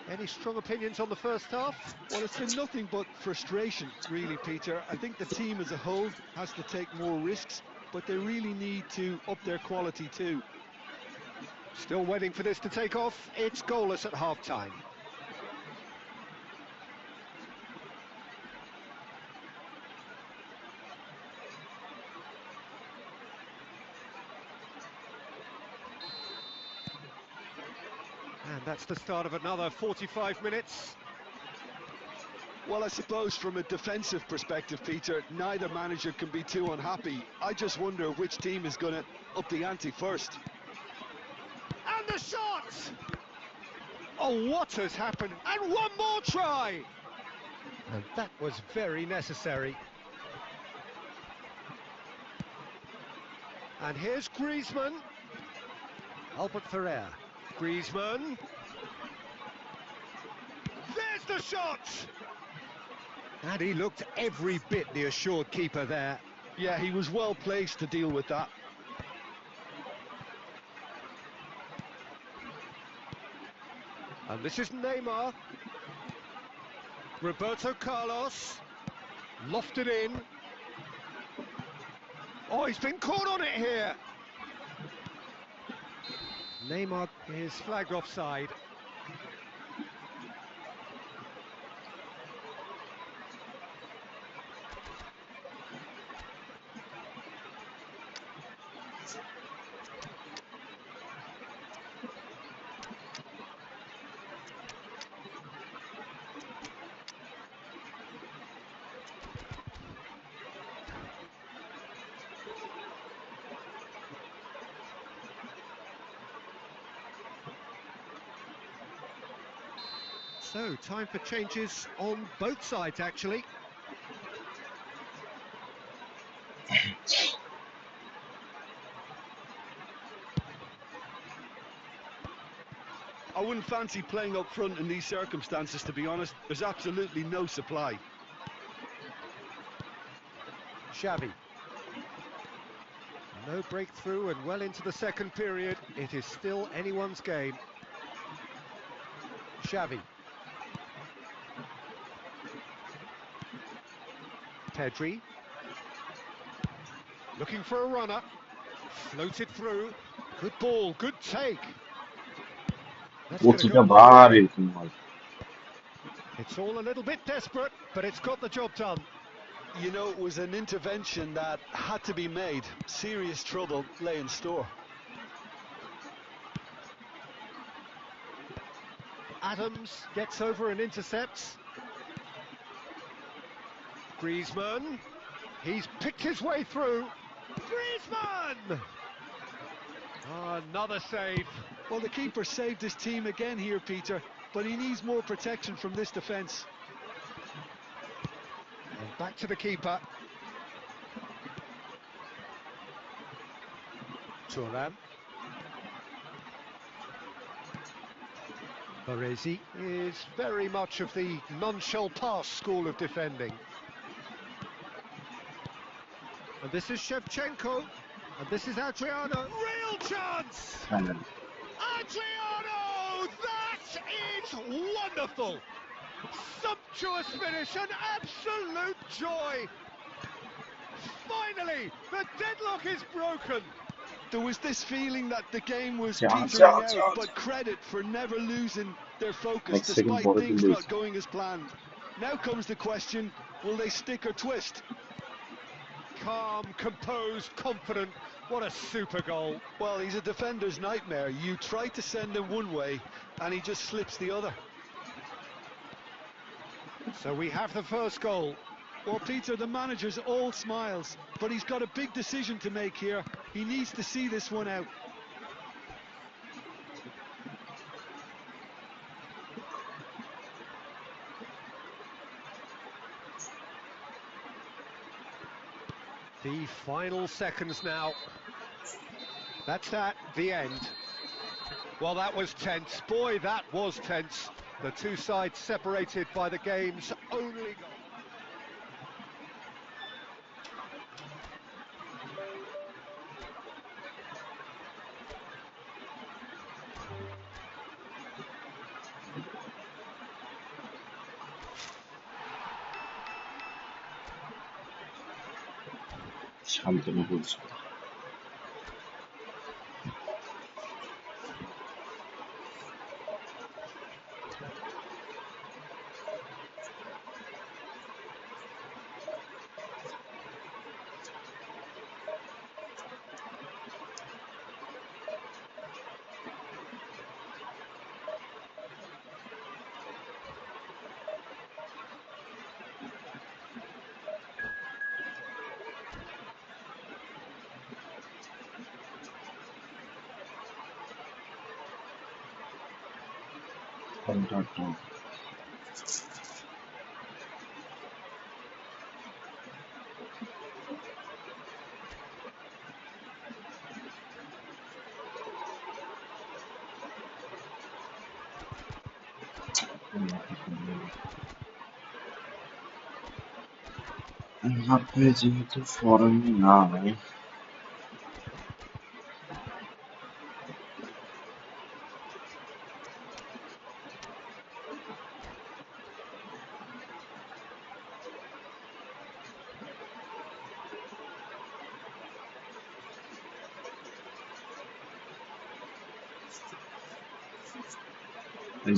Any strong opinions on the first half? Well, it's been nothing but frustration, really, Peter. I think the team as a whole has to take more risks, but they really need to up their quality too. Still waiting for this to take off. It's goalless at half-time. And that's the start of another 45 minutes. Well, I suppose from a defensive perspective, Peter, neither manager can be too unhappy. I just wonder which team is going to up the ante first. And the shot! Oh, what has happened? And one more try! And that was very necessary. And here's Griezmann. Albert Ferrer. Griezmann. There's the shot! And he looked every bit the assured keeper there. Yeah, he was well placed to deal with that. And this is Neymar. Roberto Carlos. Lofted in. Oh, he's been caught on it here. Neymar is flagged offside. So, time for changes on both sides, actually. I wouldn't fancy playing up front in these circumstances, to be honest. There's absolutely no supply. Xavi. No breakthrough and well into the second period. It is still anyone's game. Xavi. Pedri. Looking for a runner. Floated through. Good ball, good take. That's gonna go ভারী wide. It's all a little bit desperate, but it's got the job done. You know, it was an intervention that had to be made. Serious trouble lay in store. Adams gets over and intercepts. Griezmann. He's picked his way through. Griezmann! Ah, Another save. Well, the keeper saved his team again here, Peter, but he needs more protection from this defence. And back to the keeper. Turan. Baresi is very much of the none-shall-pass school of defending. And this is Shevchenko. And this is Adriano. Real chance! Finally. Adriano! That is wonderful! Sumptuous finish, an absolute joy! Finally, the deadlock is broken! There was this feeling that the game was Chance, petering chance, out, chance. but credit for never losing their focus Next second despite ball things to not lose. going as planned. Now comes the question, will they stick or twist? Calm, composed, confident. What a super goal. Well, he's a defender's nightmare. You try to send him one way, and he just slips the other. So we have the first goal. Well, Peter, the manager's all smiles, but he's got a big decision to make here. He needs to see this one out. The final seconds now. That's the end. Well, that was tense. Boy, that was tense. The two sides separated by the game's only goal. Shantanu বলছো contract হাতে যেহেতু ফর্মে নাই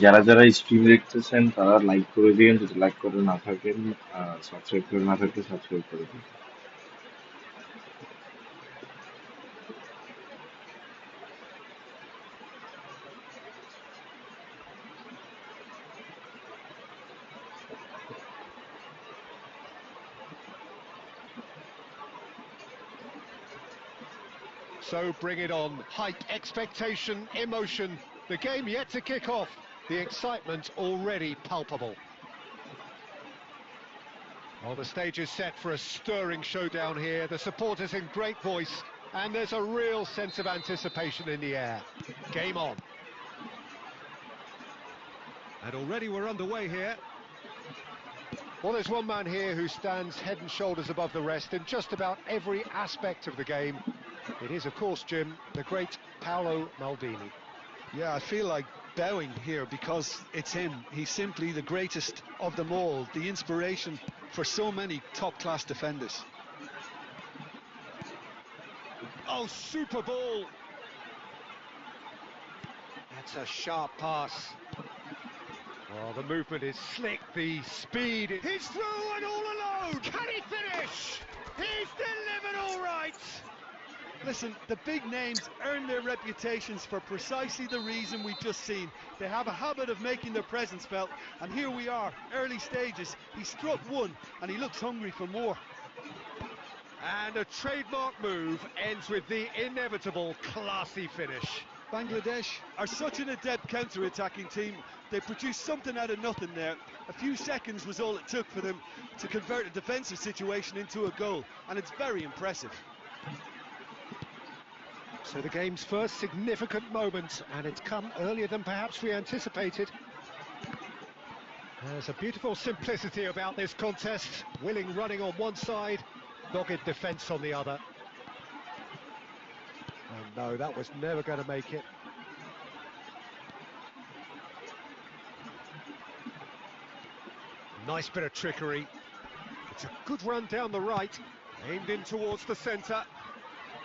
যারা যারা stream দেখতেছেন তারা like করে দিবেন, যদি লাইক করে না থাকেন সাবস্ক্রাইব করে না থাকলে সাবস্ক্রাইব করে দিন। So bring it on. Hype, expectation, emotion. The game yet to kick off. The excitement already palpable. Well, the stage is set for a stirring showdown here. The supporters in great voice, and there's a real sense of anticipation in the air. Game on. And already we're underway here. Well, there's one man here who stands head and shoulders above the rest in just about every aspect of the game. It is, of course, Jim, the great Paolo Maldini. Yeah, I feel like bowing here because it's him. He's simply the greatest of them all, the inspiration for so many top-class defenders. Oh, super ball! That's a sharp pass. Oh, the movement is slick, the speed. He's through and all alone! Can he finish? He's delivered all right! Listen, the big names earn their reputations for precisely the reason we've just seen. They have a habit of making their presence felt, and here we are, early stages. He struck one, and he looks hungry for more. And a trademark move ends with the inevitable classy finish. Bangladesh are such an adept counter-attacking team. They produced something out of nothing there. A few seconds was all it took for them to convert a defensive situation into a goal, and it's very impressive. So the game's first significant moment, and it's come earlier than perhaps we anticipated. There's a beautiful simplicity about this contest. Willing running on one side, dogged defence on the other. And no, that was never going to make it. Nice bit of trickery. It's a good run down the right, aimed in towards the centre.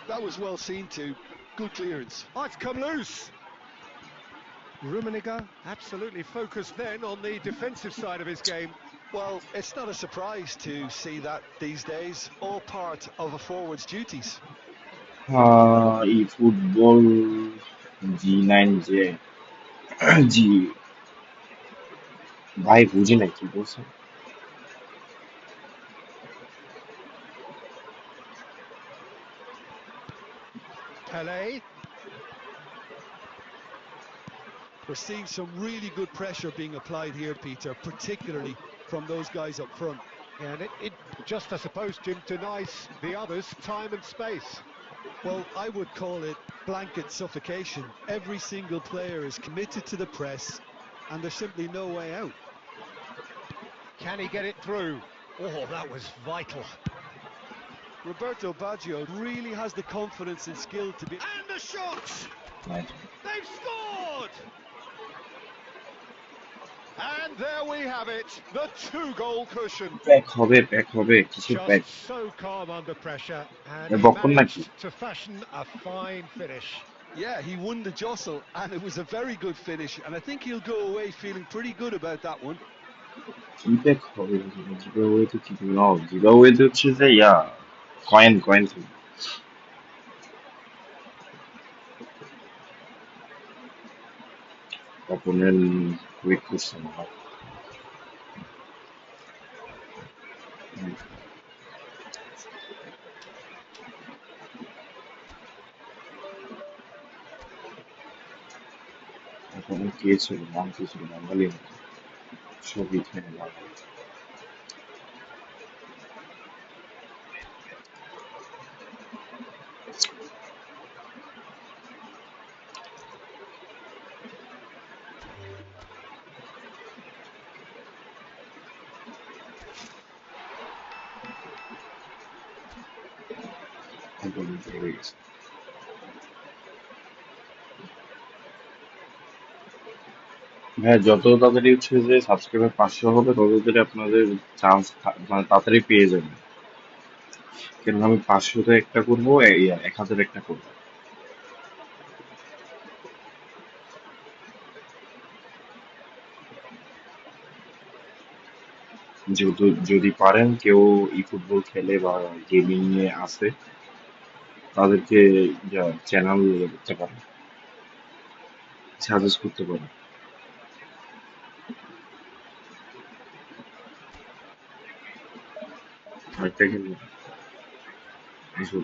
That was well seen too. Good clearance. Oh, it's come loose. Rummenigge absolutely focused then on the defensive side of his game. Well, it's not a surprise to see that these days, all part of a forward's duties. eFootball G9 যে জি ভাই বুঝি না কি বলছে Pele. We're seeing some really good pressure being applied here, Peter, particularly from those guys up front. And it just, I suppose, Jim, denies the others time and space. Well, I would call it blanket suffocation. Every single player is committed to the press, and there's simply no way out. Can he get it through? Oh, that was vital. Roberto Baggio really has the confidence and skill to be... And the shot! Nice. They've scored! And there we have it, the two-goal cushion. Back হবে কিসের back Just so calm under pressure, and A he বকন নাকি managed to fashion a fine finish. Yeah, he won the jostle, and it was a very good finish, and I think he'll go away feeling pretty good about that one. কি back হবে giveaway তো কি no giveaway তো হচ্ছে যে coin থেকে opponent weak করছে না opponent কে ছিল নাম কি ছিল বাঙালি ছবি থেকে opponent হয়ে গেছে হ্যাঁ যত তাড়াতাড়ি হচ্ছে যে সাবস্ক্রাইবার 500 হবে তত তাড়াতাড়ি আপনাদের চান্স মানে তাড়াতাড়ি পেয়ে যাবেন কেন আমি 500-তে একটা করবো 1000 একটা করবো যেহেতু যদি পারেন কেউ eFootball খেলে বা গেমিং নিয়ে আসে তাদেরকে চ্যানেল করতে পারেন সাজেস্ট করতে পারেন আরেকটা খেলবো এইসব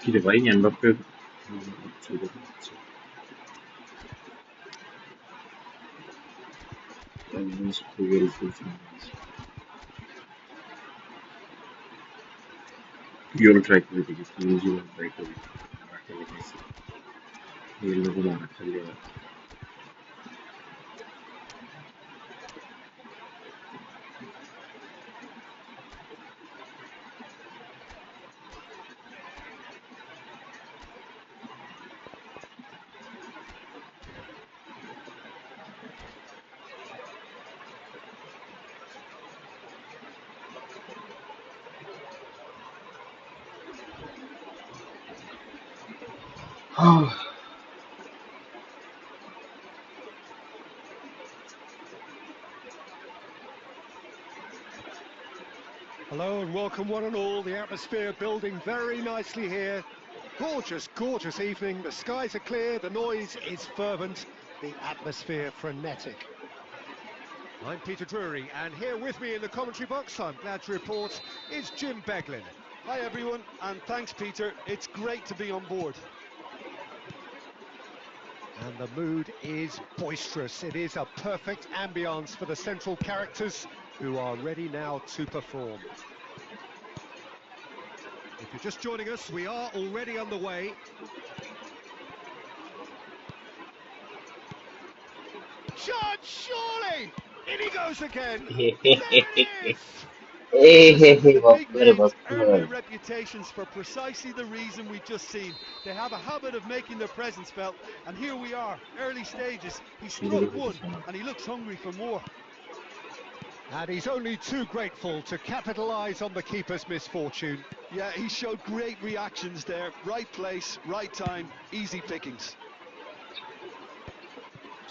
কি রে ভাই এমবাপ্পের ইউরো ট্রাই করে দেখি নিউজিল্যান্ড ট্রাই করি এরকম মারা খালি Hello and welcome one and all. The atmosphere building very nicely here. Gorgeous, gorgeous evening. The skies are clear, the noise is fervent, the atmosphere frenetic. I'm Peter Drury, and here with me in the commentary box, I'm glad to report, is Jim Beglin. Hi everyone, and thanks Peter, it's great to be on board. And the mood is boisterous. It is a perfect ambience for the central characters who are ready now to perform. If you're just joining us, we are already underway. Shot, surely! In he goes again! There it is! The big names earn their reputations for precisely the reason we've just seen. They have a habit of making their presence felt, and here we are, early stages. He struck one, and he looks hungry for more. And he's only too grateful to capitalise on the keeper's misfortune. Yeah, he showed great reactions there. Right place, right time, easy pickings.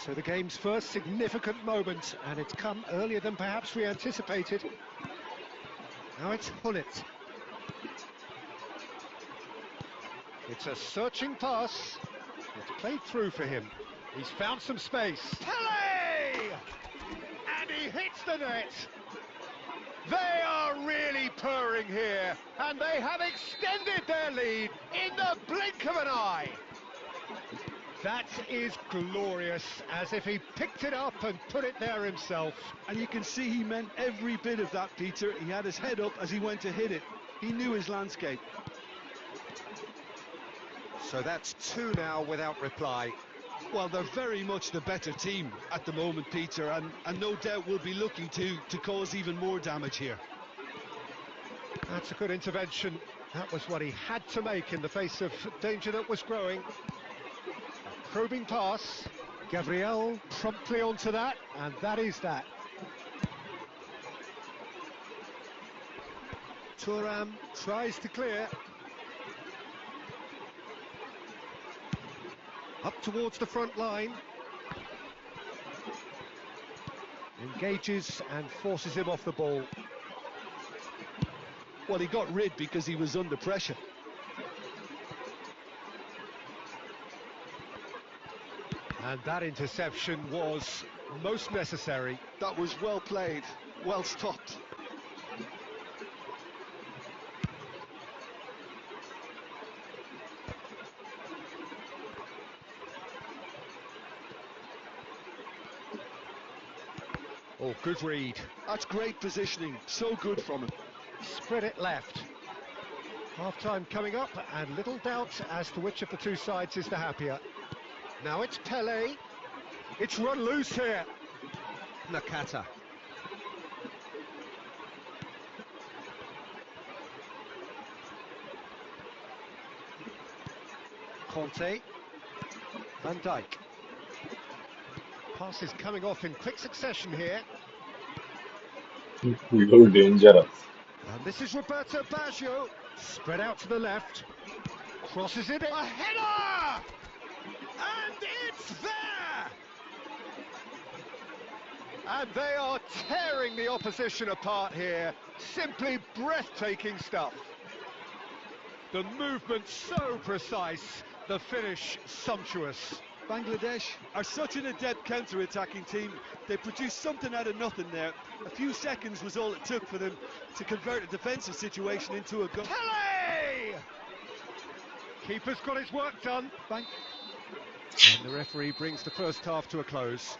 So the game's first significant moment, and it's come earlier than perhaps we anticipated. Now it's Hullet. It's a searching pass. It's played through for him. He's found some space. Pele! And he hits the net. They are really purring here, and they have extended their lead in the blink of an eye. That is glorious, as if he picked it up and put it there himself. And you can see he meant every bit of that, Peter. He had his head up as he went to hit it. He knew his landscape. So that's two now without reply. Well, they're very much the better team at the moment, Peter, and no doubt will be looking to cause even more damage here. That's a good intervention. That was what he had to make in the face of danger that was growing. A probing pass. Gabriel promptly onto that, and that is that. Thuram tries to clear. Up towards the front line. Engages and forces him off the ball. Well, he got rid because he was under pressure. And that interception was most necessary. That was well played, well stopped. Oh, good read. That's great positioning, so good from him. Spread it left. Half-time coming up, and little doubt as to which of the two sides is the happier. Now it's Pele. It's run loose here. Nakata. Conte. Van Dijk. Passes coming off in quick succession here. You're dangerous. And this is Roberto Baggio. Spread out to the left. Crosses it. A header! And it's there! And they are tearing the opposition apart here. Simply breathtaking stuff. The movement so precise. The finish sumptuous. Bangladesh are such an adept counter-attacking team. They produced something out of nothing there. A few seconds was all it took for them to convert a defensive situation into a goal. Pele! Keeper's got his work done. And the referee brings the first half to a close.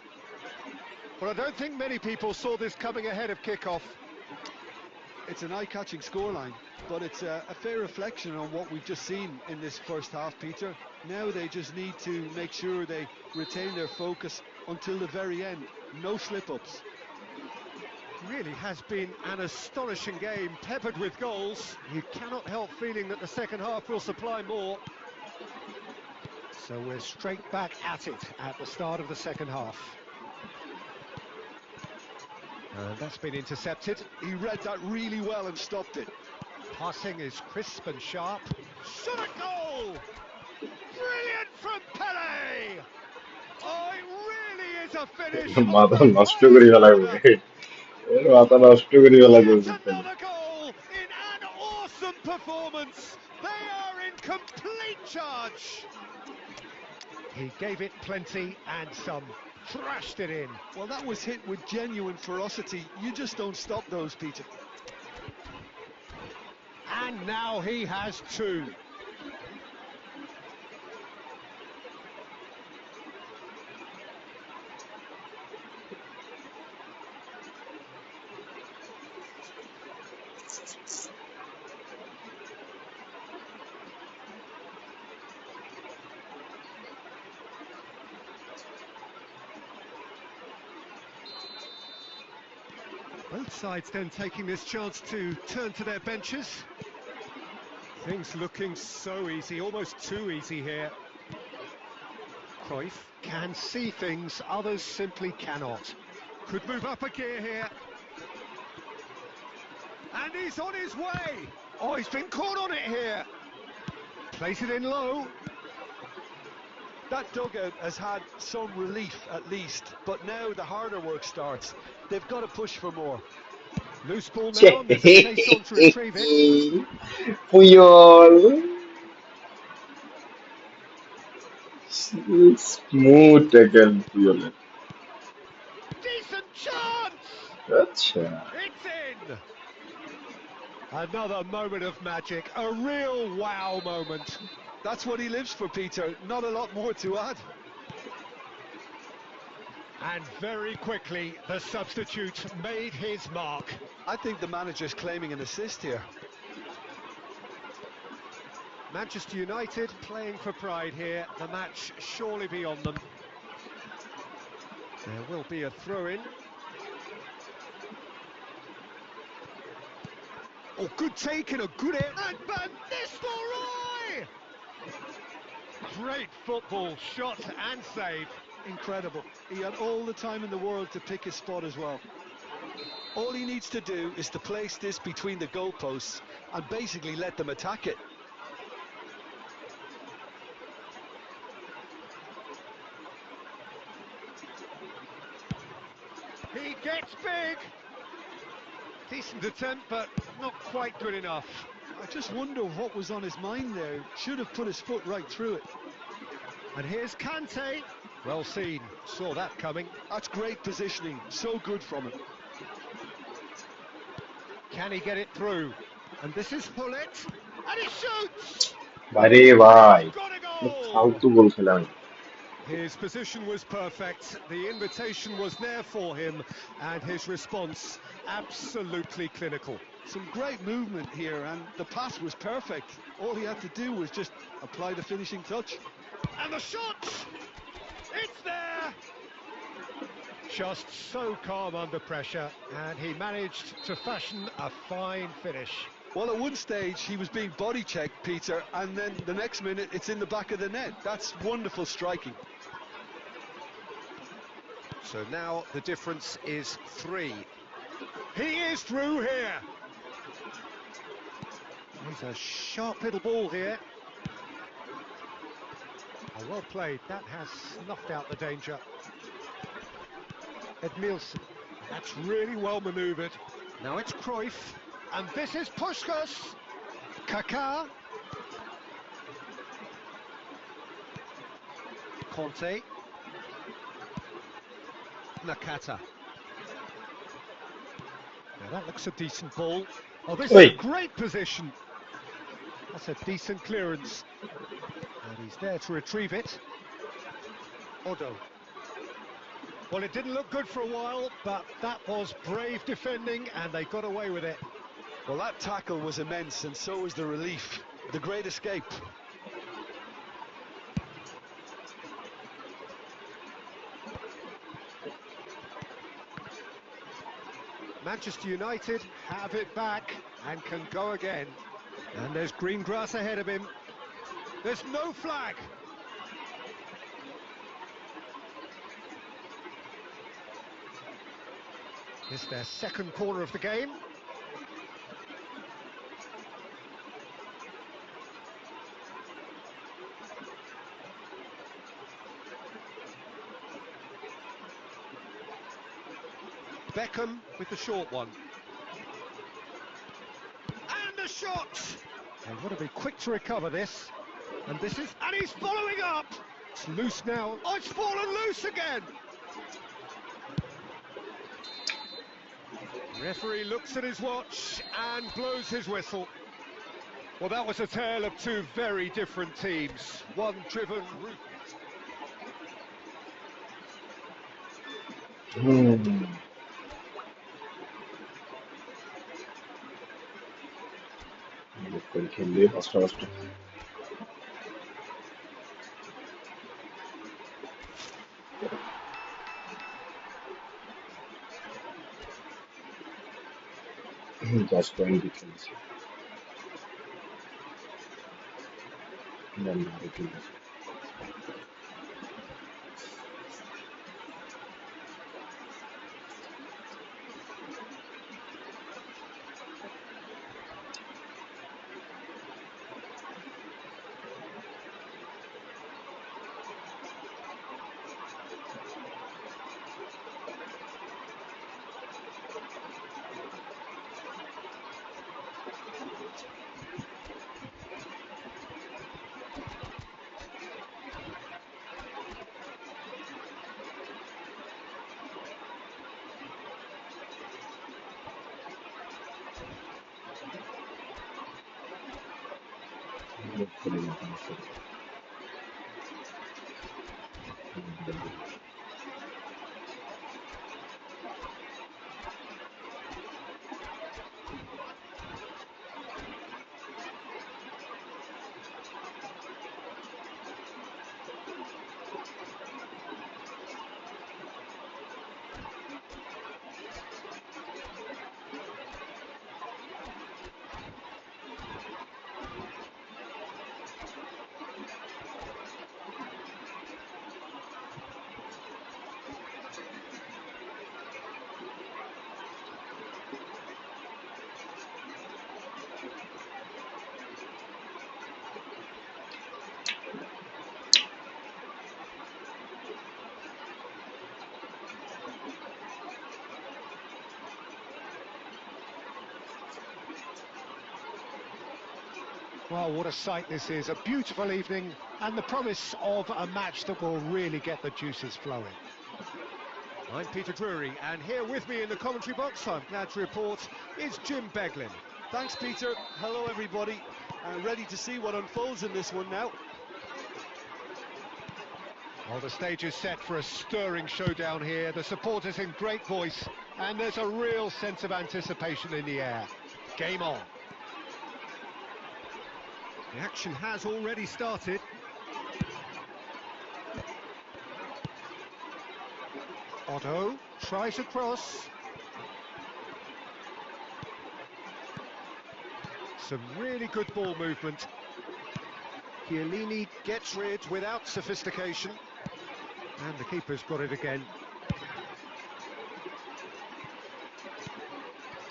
Well, I don't think many people saw this coming ahead of kick-off. It's an eye-catching scoreline, but it's a fair reflection on what we've just seen in this first half, Peter. Now they just need to make sure they retain their focus until the very end. No slip-ups. Really has been an astonishing game, peppered with goals. You cannot help feeling that the second half will supply more. So we're straight back at it at the start of the second half. And that's been intercepted. He read that really well and stopped it. Passing is crisp and sharp. Shot a goal! Brilliant from Pele! Oh, it really is a finish. মাথা নষ্ট করে ফেলা বলে মাথা নষ্ট করে ফেলা বলছে Another goal in an awesome performance. They are in complete charge. He gave it plenty and some. Thrashed it in. Well, that was hit with genuine ferocity. You just don't stop those, Peter. And now he has two. Both sides then taking this chance to turn to their benches. Things looking so easy, almost too easy here. Cruyff can see things others simply cannot. Could move up a gear here. And he's on his way. Oh, he's been caught on it here. Place it in low. That dugout has had some relief at least, but now the harder work starts. They've got to push for more. Loose ball now, and there's a chase on to retrieve it. Puyol. Smooth tackle Puyol. Decent chance! আচ্ছা It's in! Another moment of magic, a real wow moment. That's what he lives for, Peter. Not a lot more to add. And very quickly, the substitute made his mark. I think the manager's claiming an assist here. Manchester United playing for pride here. The match surely beyond them. There will be a throw-in. Oh, good take and a good air. And Van Nistelrooy! Great football, shot and save. Incredible. He had all the time in the world to pick his spot as well. All he needs to do is to place this between the goalposts and basically let them attack it. He gets big. Decent attempt, but not quite good enough. I just wonder what was on his mind there. Should have put his foot right through it. And here's Kante. Well seen, saw that coming. That's great positioning, so good from him. Can he get it through? And this is Hullet, and he shoots! বাইরে ভাই Got a goal! ফালতু গোল খেলাম His position was perfect, the invitation was there for him, and his response absolutely clinical. Some great movement here, and the pass was perfect. All he had to do was just apply the finishing touch. And the shot! It's there! Just so calm under pressure, and he managed to fashion a fine finish. Well, at one stage he was being body checked, Peter, and then the next minute it's in the back of the net. That's wonderful striking. So now the difference is 3. He is through here. He's a sharp little ball here. Oh, well played. That has snuffed out the danger. Edmilson. That's really well manoeuvred. Now it's Cruyff. And this is Puskás. Kaká. Conte. Nakata. Now that looks a decent ball. Oh, this is a great position. That's a decent clearance. And he's there to retrieve it. Odo. Well, it didn't look good for a while, but that was brave defending, and they got away with it. Well, that tackle was immense, and so was the relief. The great escape. Manchester United have it back and can go again. And there's green grass ahead of him. There's no flag. It's their second corner of the game. Beckham with the short one. And the shot! They've got to be quick to recover this. And he's following up! It's loose now. Oh, it's fallen loose again! Referee looks at his watch and blows his whistle. Well, that was a tale of two very different teams. One driven... খেললে কষ্ট কষ্ট just going difference. Well, what a sight this is. A beautiful evening and the promise of a match that will really get the juices flowing. I'm Peter Drury, and here with me in the commentary box, I'm glad to report, is Jim Beglin. Thanks, Peter. Hello, everybody. Ready to see what unfolds in this one now. Well, the stage is set for a stirring showdown here. The supporters in great voice, and there's a real sense of anticipation in the air. Game on. The action has already started. Otto tries a cross. Some really good ball movement. Chiellini gets rid without sophistication. And the keeper's got it again.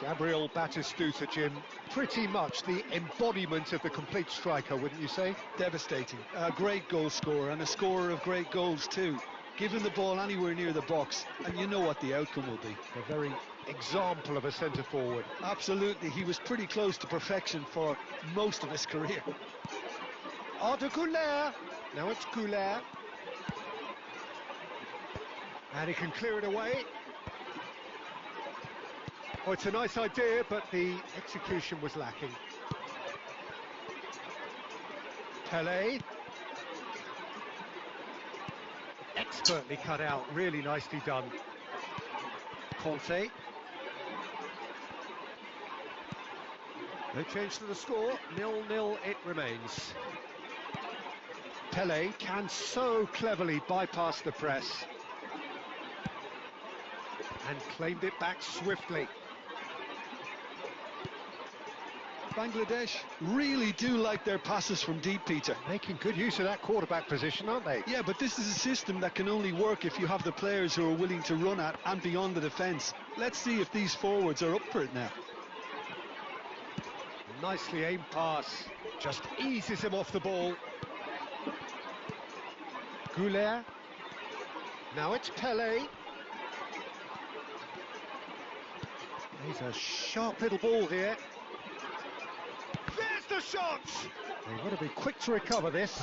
Gabriel Batistuta, Jim, pretty much the embodiment of the complete striker, wouldn't you say? Devastating. A great goal scorer and a scorer of great goals too. Give him the ball anywhere near the box and you know what the outcome will be. A very example of a centre-forward. Absolutely, he was pretty close to perfection for most of his career. Arda Güler. Now it's Güler. And he can clear it away. Oh, it's a nice idea, but the execution was lacking. Pele. Expertly cut out, really nicely done. Conte. No change to the score, 0-0 it remains. Pele can so cleverly bypass the press and claimed it back swiftly. Bangladesh really do like their passes from deep, Peter. Making good use of that quarterback position, aren't they? Yeah, but this is a system that can only work if you have the players who are willing to run at and beyond the defence. Let's see if these forwards are up for it now. Nicely aimed pass, just eases him off the ball. Goulet. Now it's Pele. He's a sharp little ball here. There's the shot! They've got to be quick to recover this.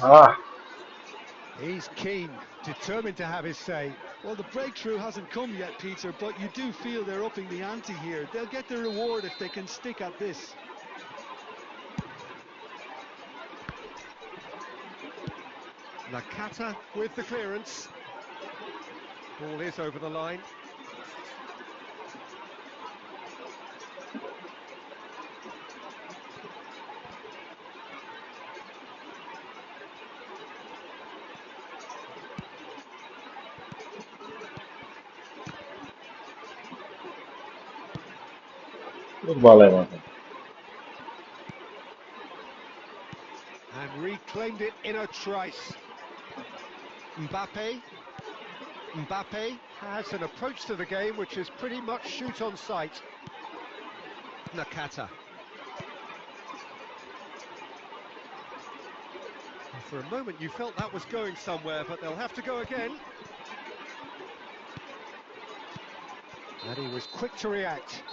He's keen, determined to have his say. Well, the breakthrough hasn't come yet, Peter, but you do feel they're upping the ante here. They'll get the reward if they can stick at this. Nakata with the clearance. Ball is over the line. And reclaimed it in a trice. Mbappe has an approach to the game which is pretty much shoot on sight. Nakata. For a moment you felt that was going somewhere, but they'll have to go again. And he was quick to react.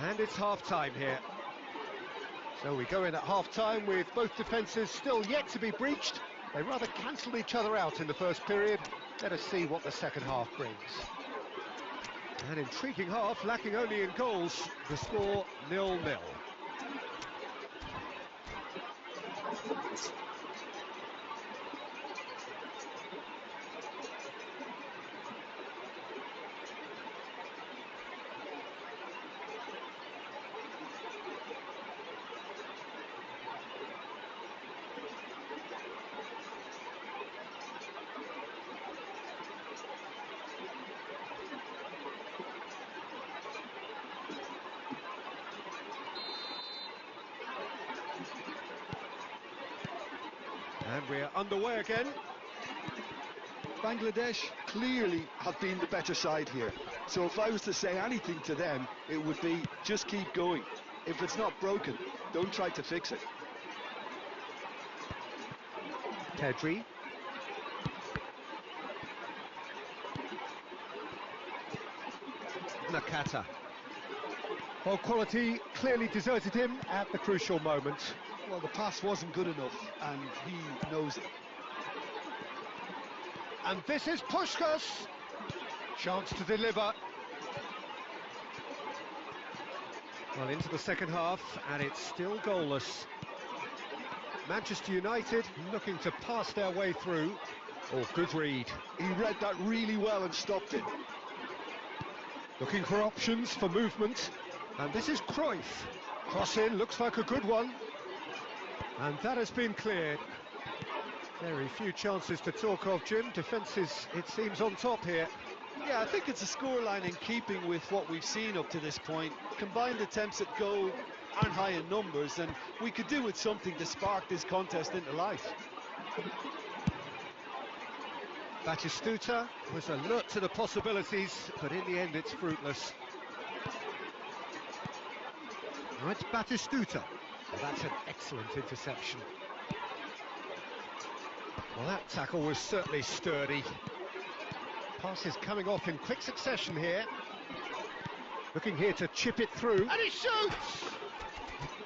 And it's half-time here. So we go in at half-time with both defences still yet to be breached. They rather cancelled each other out in the first period. Let us see what the second half brings. An intriguing half, lacking only in goals. The score 0-0. And we're underway again. Bangladesh clearly have been the better side here. So if I was to say anything to them, it would be just keep going. If it's not broken, don't try to fix it. Pedri. Nakata. Well, quality clearly deserted him at the crucial moment. Well, the pass wasn't good enough, and he knows it. And this is Puskás. Chance to deliver. Well, into the second half, and it's still goalless. Manchester United looking to pass their way through. Oh, good read. He read that really well and stopped it. Looking for options for movement. And this is Cruyff. Cross in, looks like a good one. And that has been cleared. Very few chances to talk of, Jim. Defences, it seems, on top here. Yeah, I think it's a scoreline in keeping with what we've seen up to this point. Combined attempts at goal aren't high in numbers, and we could do with something to spark this contest into life. Batistuta was alert to the possibilities, but in the end it's fruitless. Now it's Batistuta. Well, that's an excellent interception. Well, that tackle was certainly sturdy. Passes coming off in quick succession here. Looking here to chip it through. And he shoots!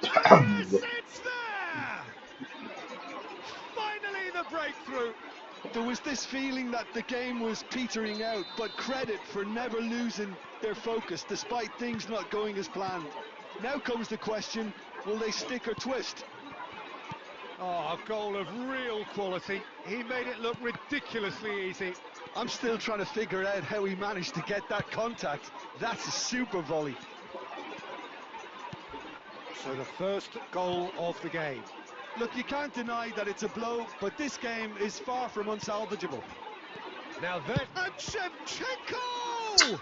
Yes, it's there! Finally the breakthrough. There was this feeling that the game was petering out, but credit for never losing their focus despite things not going as planned. Now comes the question, will they stick or twist? Oh, a goal of real quality. He made it look ridiculously easy. I'm still trying to figure out how he managed to get that contact. That's a super volley. So the first goal of the game. Look, you can't deny that it's a blow, but this game is far from unsalvageable. Now that... And Shevchenko!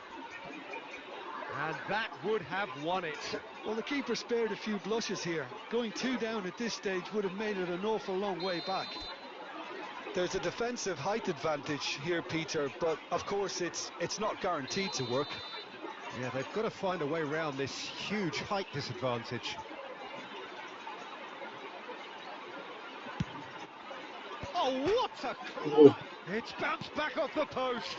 And that would have won it. Well, the keeper spared a few blushes here. Going 2 down at this stage would have made it an awful long way back. There's a defensive height advantage here, Peter, but of course it's not guaranteed to work. Yeah, they've got to find a way around this huge height disadvantage. Oh, what a claw! It's bounced back off the post.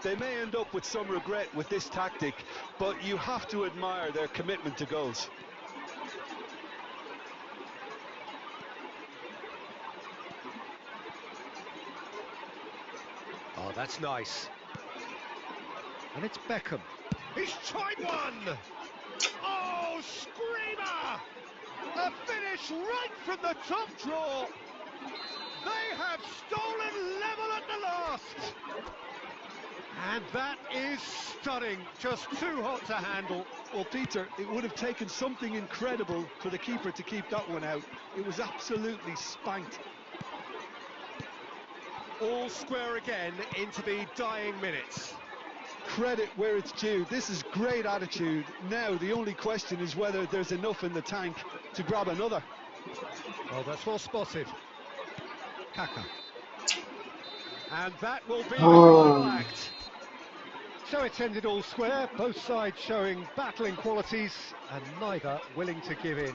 They may end up with some regret with this tactic, but you have to admire their commitment to goals. Oh, that's nice. And it's Beckham. He's tried one! Oh, screamer! A finish right from the top draw. They have stolen level at the last. And that is stunning, just too hot to handle. Well, Peter, it would have taken something incredible for the keeper to keep that one out. It was absolutely spanked. All square again into the dying minutes. Credit where it's due. This is great attitude. Now the only question is whether there's enough in the tank to grab another. Well, that's well spotted. Kaka. And that will be the final act. So it's ended all square, both sides showing battling qualities and neither willing to give in.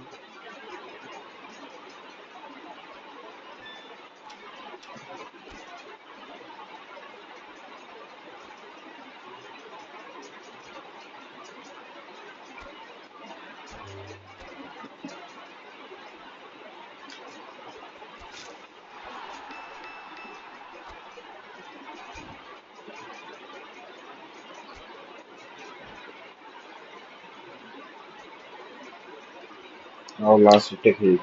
Our last technique.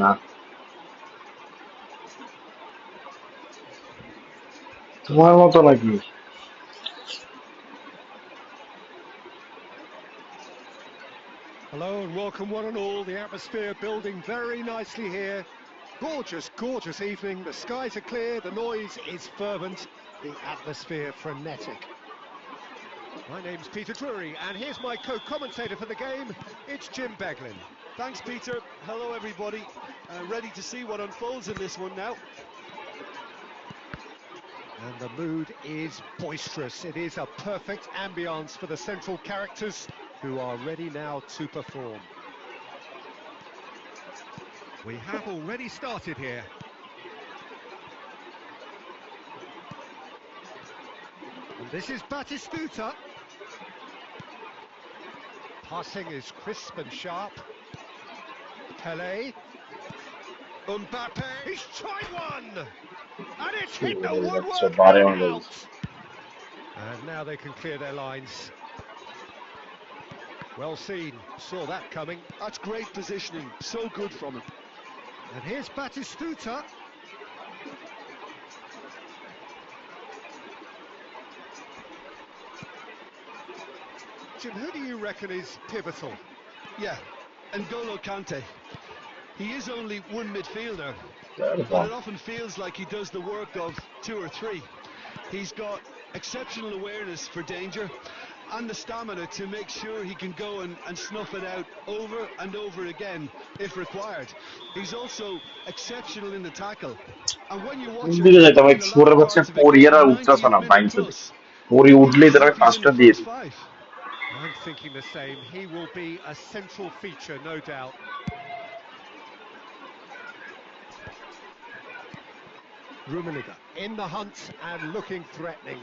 না তোমার মতো নাকি Hello and welcome one and all. The atmosphere building very nicely here. Gorgeous, gorgeous evening. The skies are clear, the noise is fervent, the atmosphere frenetic. My name's Peter Drury, and here's my co-commentator for the game. It's Jim Beglin. Thanks, Peter. Hello, everybody. Ready to see what unfolds in this one now. And the mood is boisterous. It is a perfect ambience for the central characters who are ready now to perform. We have already started here. This is Batistuta. Passing is crisp and sharp. Pele. Mbappe. He's tried one! And it's hit the woodwork and out! And now they can clear their lines. Well seen, saw that coming. That's great positioning, so good from him. And here's Batistuta. Jim, who do you reckon is pivotal? Yeah, N'Golo Kante. He is only one midfielder, but it often feels like he does the work of two or three. He's got exceptional awareness for danger and the stamina to make sure he can go and snuff it out over and over again if required. He's also exceptional in the tackle. And when you watch him in the latter parts of a game, 90th minute plus, he's certainly in the first five. I'm thinking the same. He will be a central feature, no doubt. Rummenigge in the hunt and looking threatening.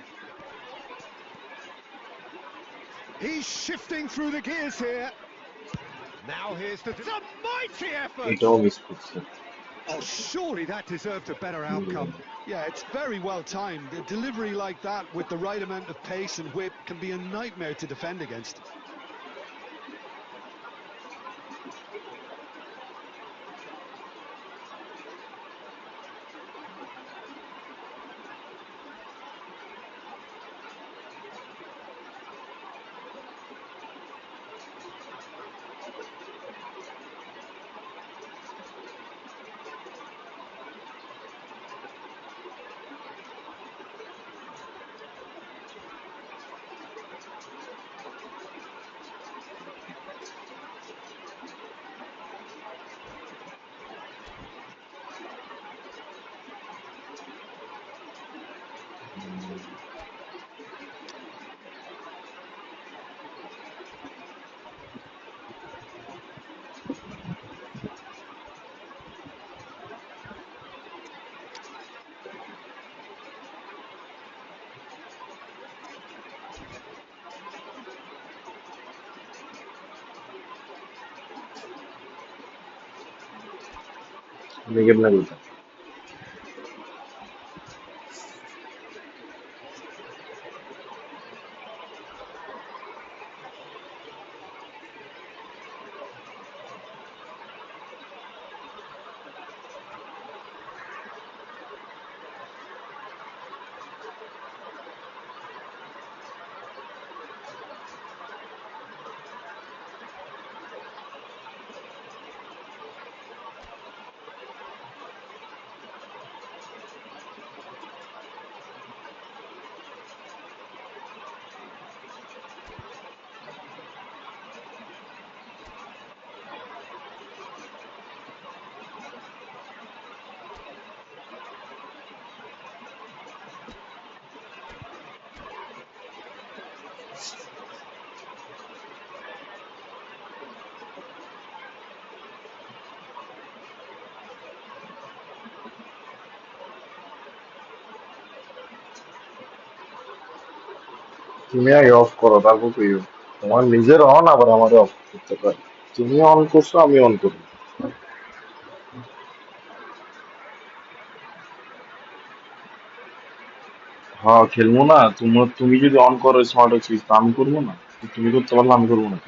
He's shifting through the gears here. Now here's the... It's a mighty effort! Oh, surely that deserved a better outcome. Yeah, it's very well timed. A delivery like that with the right amount of pace and whip can be a nightmare to defend against. তুমি আগে of করো তারপর কইও তোমার নিজের on আবার আমারে of করতে পারে তুমি অন করছো আমি অন করি হ্যাঁ খেলবো না তুমি যদি অন করো স্মার্ট সুইচ তা আমি করবো না তুমি করতে পারলে আমি করবো না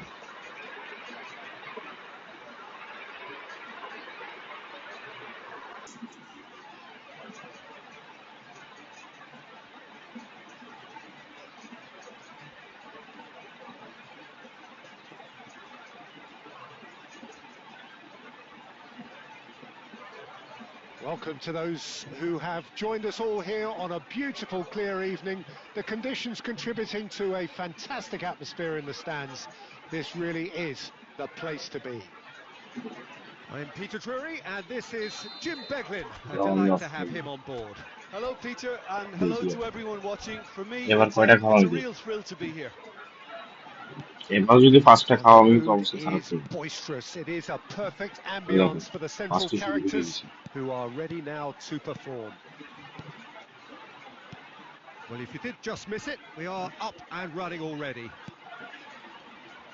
Welcome to those who have joined us all here on a beautiful, clear evening. The conditions contributing to a fantastic atmosphere in the stands. This really is the place to be. I'm Peter Drury, and this is Jim Beglin. A delight to have him on board. Hello, Peter, and hello to everyone watching. For me, এবার it's কয়টা খাওয়া a হইবে real thrill to be here. এবার যদি পাঁচটা And খাওয়া the আমি তো mood অবশ্যই খারাপ is করবো boisterous. It is a perfect দেখো ambience for the central পাঁচটা শুরু করে characters দিয়েছি who are ready now to perform. Well, if you did just miss it, we are up and running already.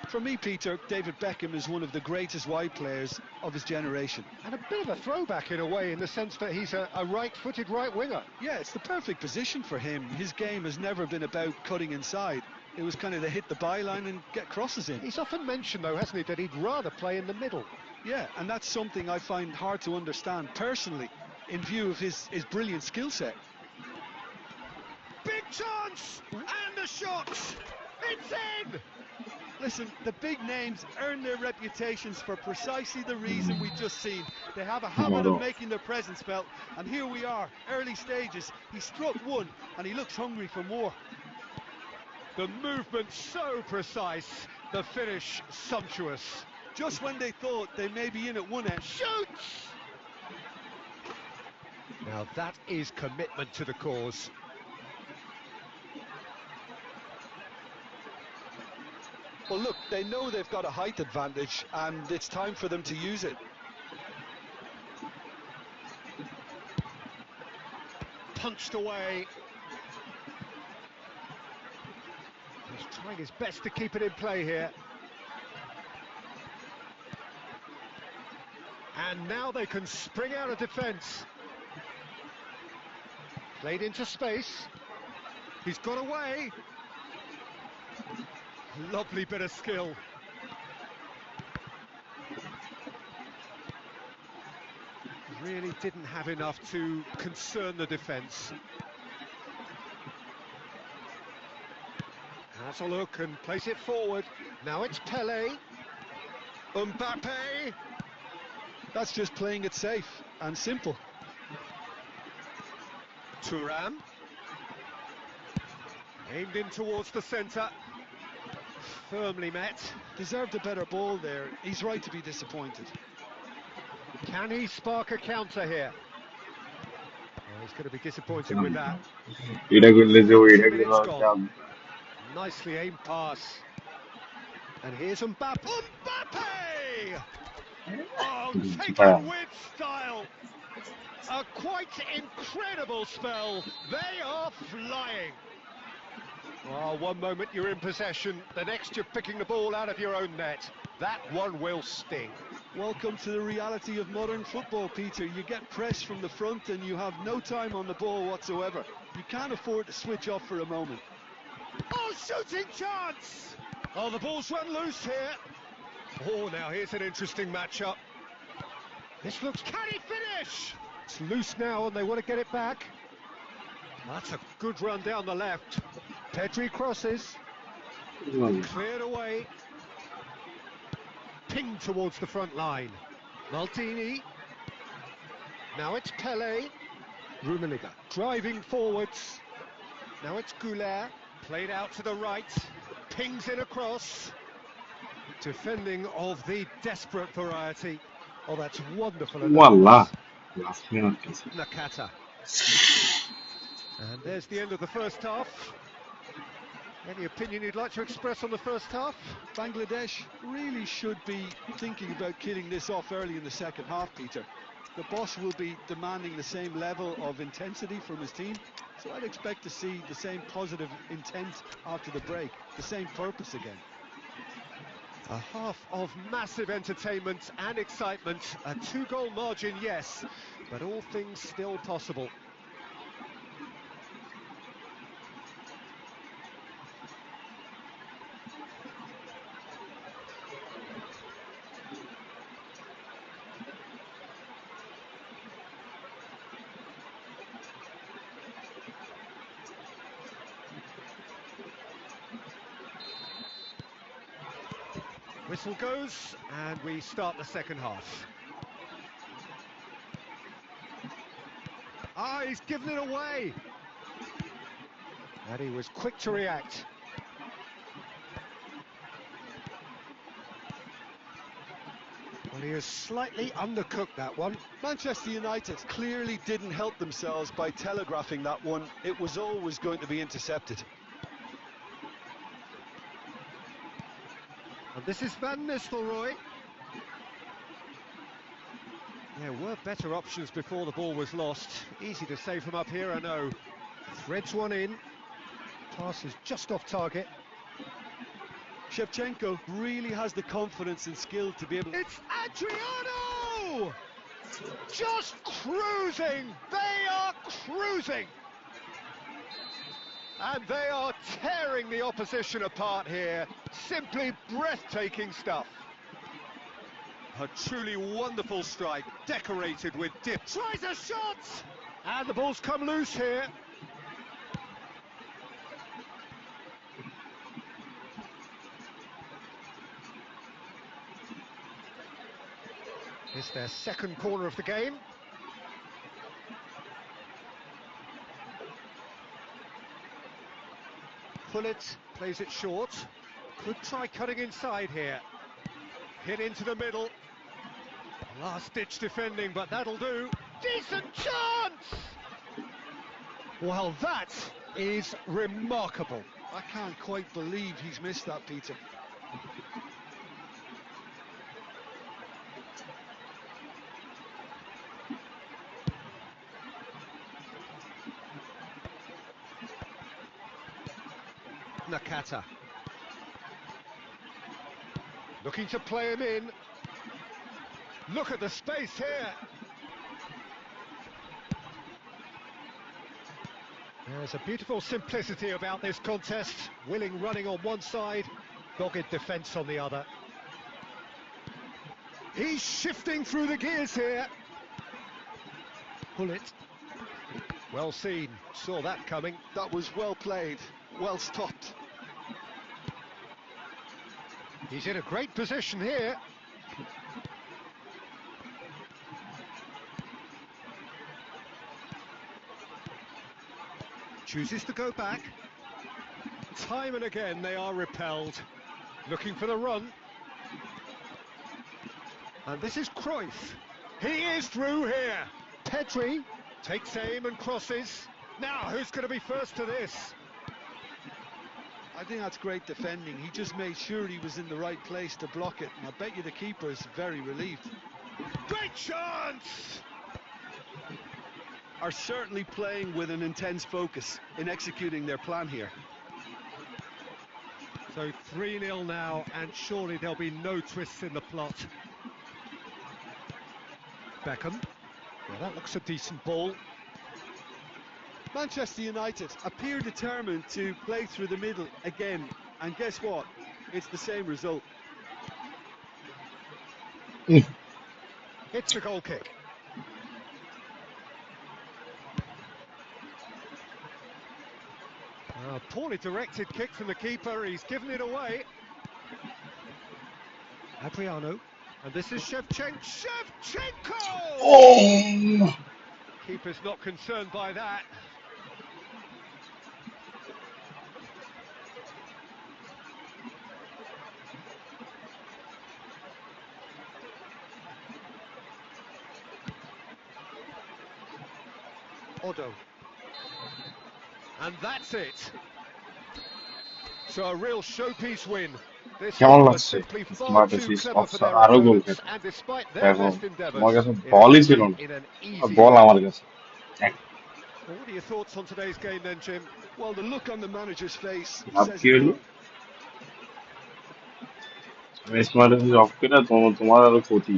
For me, Peter, David Beckham is one of the greatest wide players of his generation. And a bit of a throwback in a way, in the sense that he's a right-footed right winger. Yeah, it's the perfect position for him. His game has never been about cutting inside. It was kind of to hit the byline and get crosses in. He's often mentioned, though, hasn't he, that he'd rather play in the middle. Yeah, and that's something I find hard to understand personally, in view of his brilliant skill set. Big chance! And the shot! It's in! Listen, the big names earn their reputations for precisely the reason we've just seen. They have a habit of making their presence felt, and here we are, early stages. He struck one, and he looks hungry for more. The movement so precise, the finish sumptuous. Just when they thought they may be in at one end. Shoots! Now that is commitment to the cause. Well, look, they know they've got a height advantage, and it's time for them to use it. Punched away. He's trying his best to keep it in play here. And now they can spring out of defence. Played into space. He's got away. Lovely bit of skill. Really didn't have enough to concern the defence. Has a look and place it forward. Now it's Pele. Mbappe. That's just playing it safe and simple. Thuram. Aimed in towards the centre. Firmly met. Deserved a better ball there. He's right to be disappointed. Can he spark a counter here? Oh, he's going to be disappointed with that. Nicely aimed pass. And here's Mbappe. Mbappe! Oh, taken with style. A quite incredible spell. They are flying. Oh, one moment you're in possession, the next you're picking the ball out of your own net. That one will sting. Welcome to the reality of modern football, Peter. You get pressed from the front and you have no time on the ball whatsoever. You can't afford to switch off for a moment. Oh, shooting chance! Oh, the ball's run loose here. Oh, now here's an interesting matchup. This looks... Can he finish? It's loose now and they want to get it back. That's a good run down the left. Pedri crosses. Cleared away. Pinged towards the front line. Maldini. Now it's Pele. Rummenigge driving forwards. Now it's Goulet. Played out to the right. Pings in across. Defending of the desperate variety. Oh, that's wonderful. Voila. Last minute. Nakata. And there's the end of the first half. Any opinion you'd like to express on the first half? Bangladesh really should be thinking about killing this off early in the second half, Peter. The boss will be demanding the same level of intensity from his team, so I'd expect to see the same positive intent after the break, the same purpose again. A half of massive entertainment and excitement, a 2-goal margin, yes, but all things still possible. Whistle goes, and we start the second half. Ah, he's given it away. And he was quick to react. Well, he has slightly undercooked that one. Manchester United clearly didn't help themselves by telegraphing that one. It was always going to be intercepted. And this is Van Nistelrooy. There were better options before the ball was lost. Easy to say from up here, I know. Threads one in. Pass is just off target. Shevchenko really has the confidence and skill to be able... It's Adriano! Just cruising! They are cruising! And they are tearing the opposition apart here. Simply breathtaking stuff. A truly wonderful strike, decorated with dip. Tries a shot! And the ball's come loose here. It's their second corner of the game. Pullet plays it short. Could try cutting inside here. Hit into the middle. Last-ditch defending, but that'll do. Decent chance! Well, that is remarkable. I can't quite believe he's missed that, Peter. Nakata. Looking to play him in. Look at the space here. There's a beautiful simplicity about this contest. Willing running on one side, dogged defence on the other. He's shifting through the gears here. Pull it. Well seen, saw that coming. That was well played, well stopped. He's in a great position here. Chooses to go back. Time and again they are repelled. Looking for the run. And this is Cruyff. He is through here. Pedri takes aim and crosses. Now who's going to be first to this? I think that's great defending. He just made sure he was in the right place to block it. And I bet you the keeper is very relieved. Great chance! Are certainly playing with an intense focus in executing their plan here. So 3-0 now, and surely there'll be no twists in the plot. Beckham. Well, that looks a decent ball. Manchester United appear determined to play through the middle again, and guess what? It's the same result. It's a goal kick. A poorly directed kick from the keeper, he's given it away. Adriano, and this is Shevchenko! Oh! Keeper's not concerned by that. Odo. And that's it. So a real showpiece win. This কেমন was লাগছে simply far তোমার too কাছে clever for their আরো গোল opponents, খেতে and despite their এখন best endeavours, তোমার কাছে it বলই ছিল ended না in an easy ball win. আমার কাছে Well, what are your thoughts on today's game then, Jim? Well, the look on the manager's face ভাব says কি it হলো all. আমি স্মার্ট অফ করে তোমার আরো ক্ষতি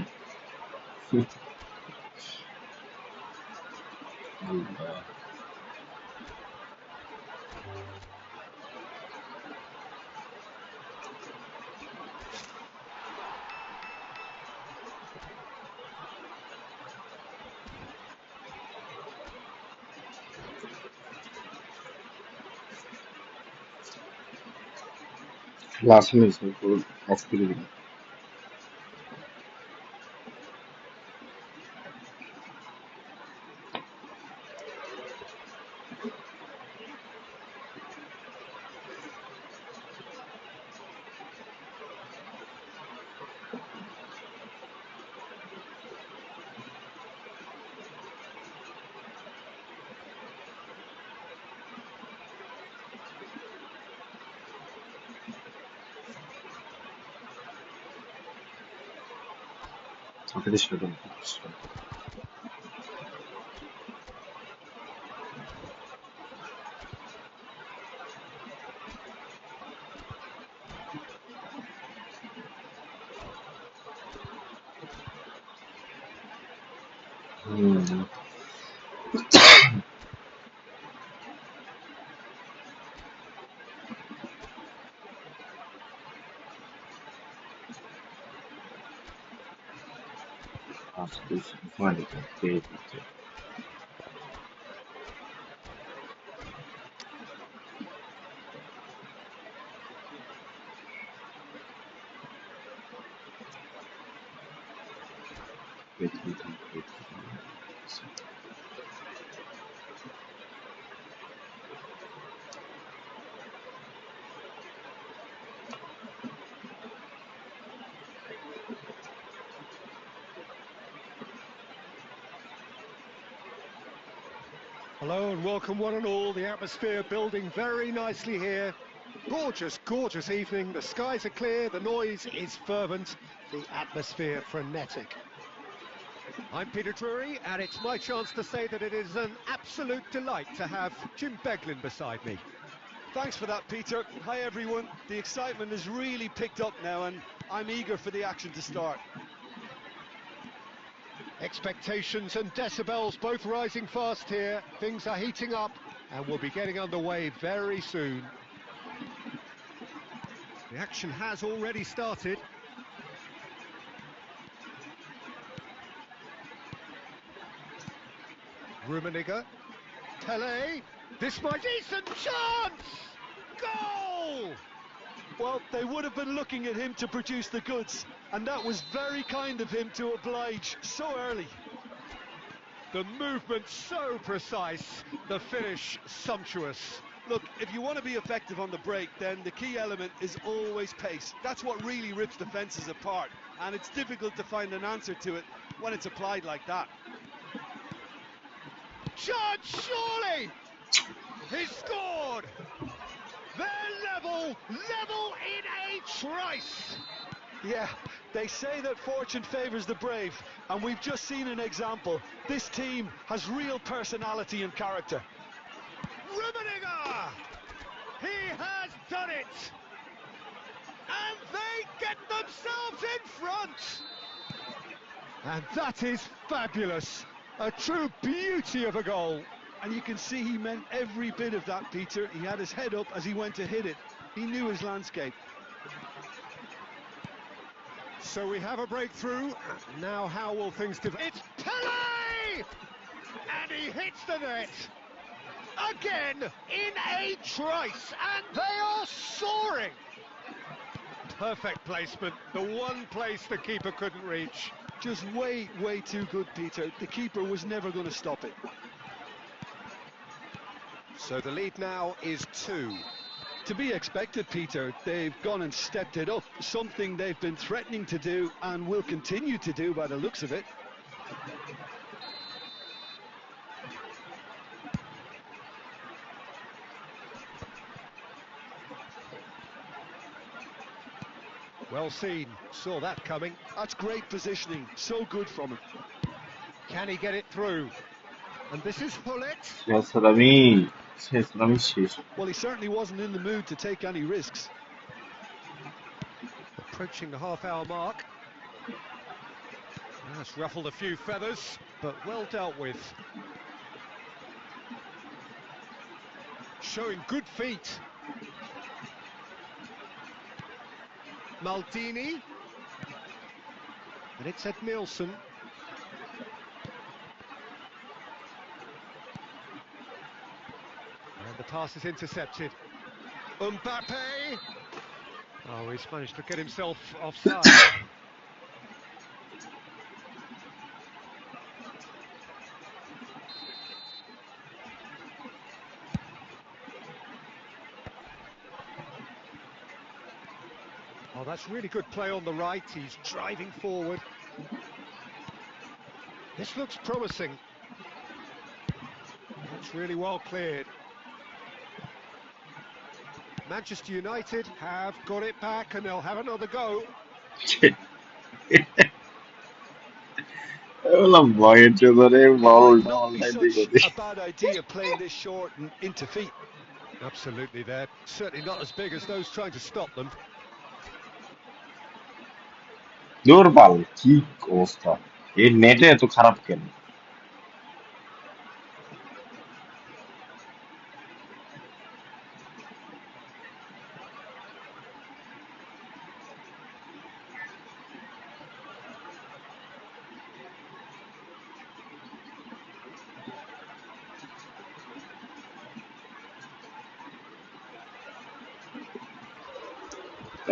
লাস্ট মিনিট অফ করে দিলাম Arkadaş verin. হুম। আজকে মানে পেয়ে দিচ্ছে। Hello and welcome one and all. The atmosphere building very nicely here. Gorgeous, gorgeous evening. The skies are clear, the noise is fervent, the atmosphere frenetic. I'm Peter Drury, and it's my chance to say that it is an absolute delight to have Jim Beglin beside me. Thanks for that, Peter. Hi, everyone. The excitement has really picked up now, and I'm eager for the action to start. Expectations and decibels both rising fast here. Things are heating up, and we'll be getting underway very soon. The action has already started. Rummenigge, Pele, this might decent chance! Goal! Well, they would have been looking at him to produce the goods, and that was very kind of him to oblige so early. The movement so precise, the finish sumptuous. Look, if you want to be effective on the break, then the key element is always pace. That's what really rips defences apart, and it's difficult to find an answer to it when it's applied like that. Chance, surely! He's scored! They're level in a trice! Yeah, they say that fortune favours the brave, and we've just seen an example. This team has real personality and character. Rummenigge! He has done it! And they get themselves in front! And that is fabulous! A true beauty of a goal. And you can see he meant every bit of that, Peter. He had his head up as he went to hit it. He knew his landscape. So we have a breakthrough. Now how will things develop? It's Pele! And he hits the net. Again, in a trice. And they are soaring. Perfect placement. The one place the keeper couldn't reach. Just way too good, Peter. The keeper was never going to stop it. So the lead now is 2. To be expected, Peter. They've gone and stepped it up, something they've been threatening to do and will continue to do by the looks of it. Well seen, saw that coming. That's great positioning, so good from him. Can he get it through? And this is Hullet. সালামি শেষ। Well, he certainly wasn't in the mood to take any risks. Approaching the half-hour mark. That's ruffled a few feathers, but well dealt with. Showing good feet. Maldini. And it's Ed Nielsen. And the pass is intercepted. Mbappe. Oh, he's managed to get himself offside. Oh, that's really good play on the right. He's driving forward. This looks promising. That's really well cleared. Manchester United have got it back and they'll have another go. ভয়ের জোরে বল It might not be such a bad idea playing this short and into feet. Absolutely, they're certainly not as big as those trying to stop them. দূর বল কি অবস্থা, এই নেটে এত খারাপ কেন?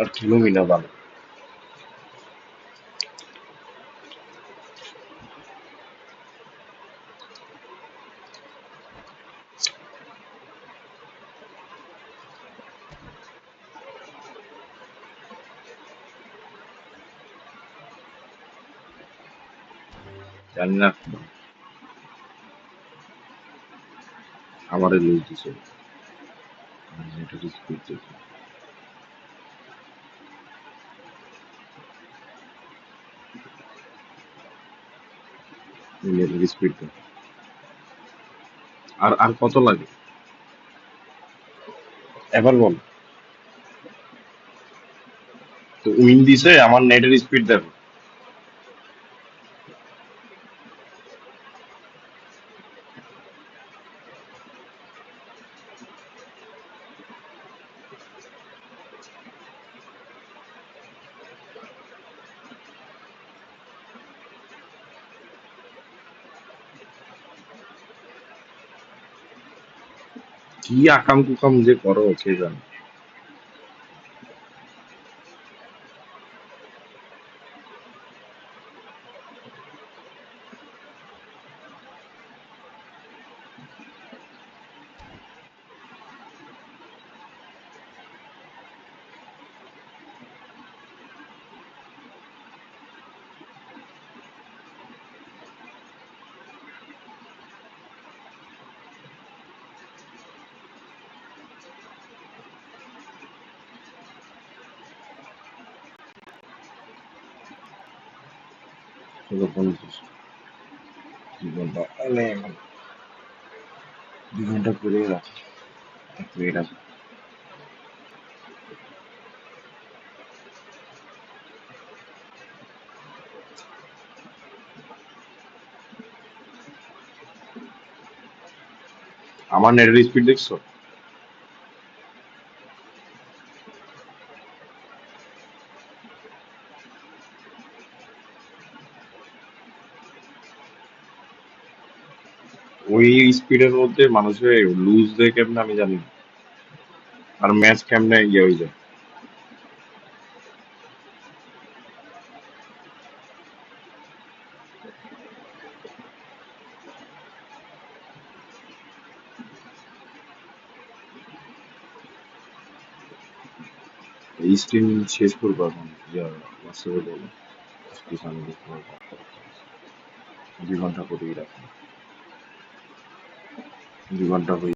আর খেলুমি না ভালো। জানি না, আমারে লুজ দিছে। নেটের স্পিড দেখি, নেটের স্পিড। আর আর কত লাগে? এবার বল। তো উইন দিছে, আমার নেটের স্পিড দেখো। কি আকাম কুকাম যে করো কে জানে। চলো 50, 2 ঘন্টা, মানে 2 ঘন্টা করে রাখি। 1 মিনিট আছে। আমার নেটের স্পিড দেখছো? ওই স্পিডের মধ্যে মানুষের লুজ দেয় কেমনে আমি জানি না। আর ম্যাচ কেমনে ইয়ে হয়ে যায়। এই স্ট্রিম শেষ করবো এখন, যা হোয়াটসঅ্যাপে বলো। আজকে আমি দেখতে পারবো। 2 ঘন্টা করেই রাখি। 2 ঘন্টা হয়ে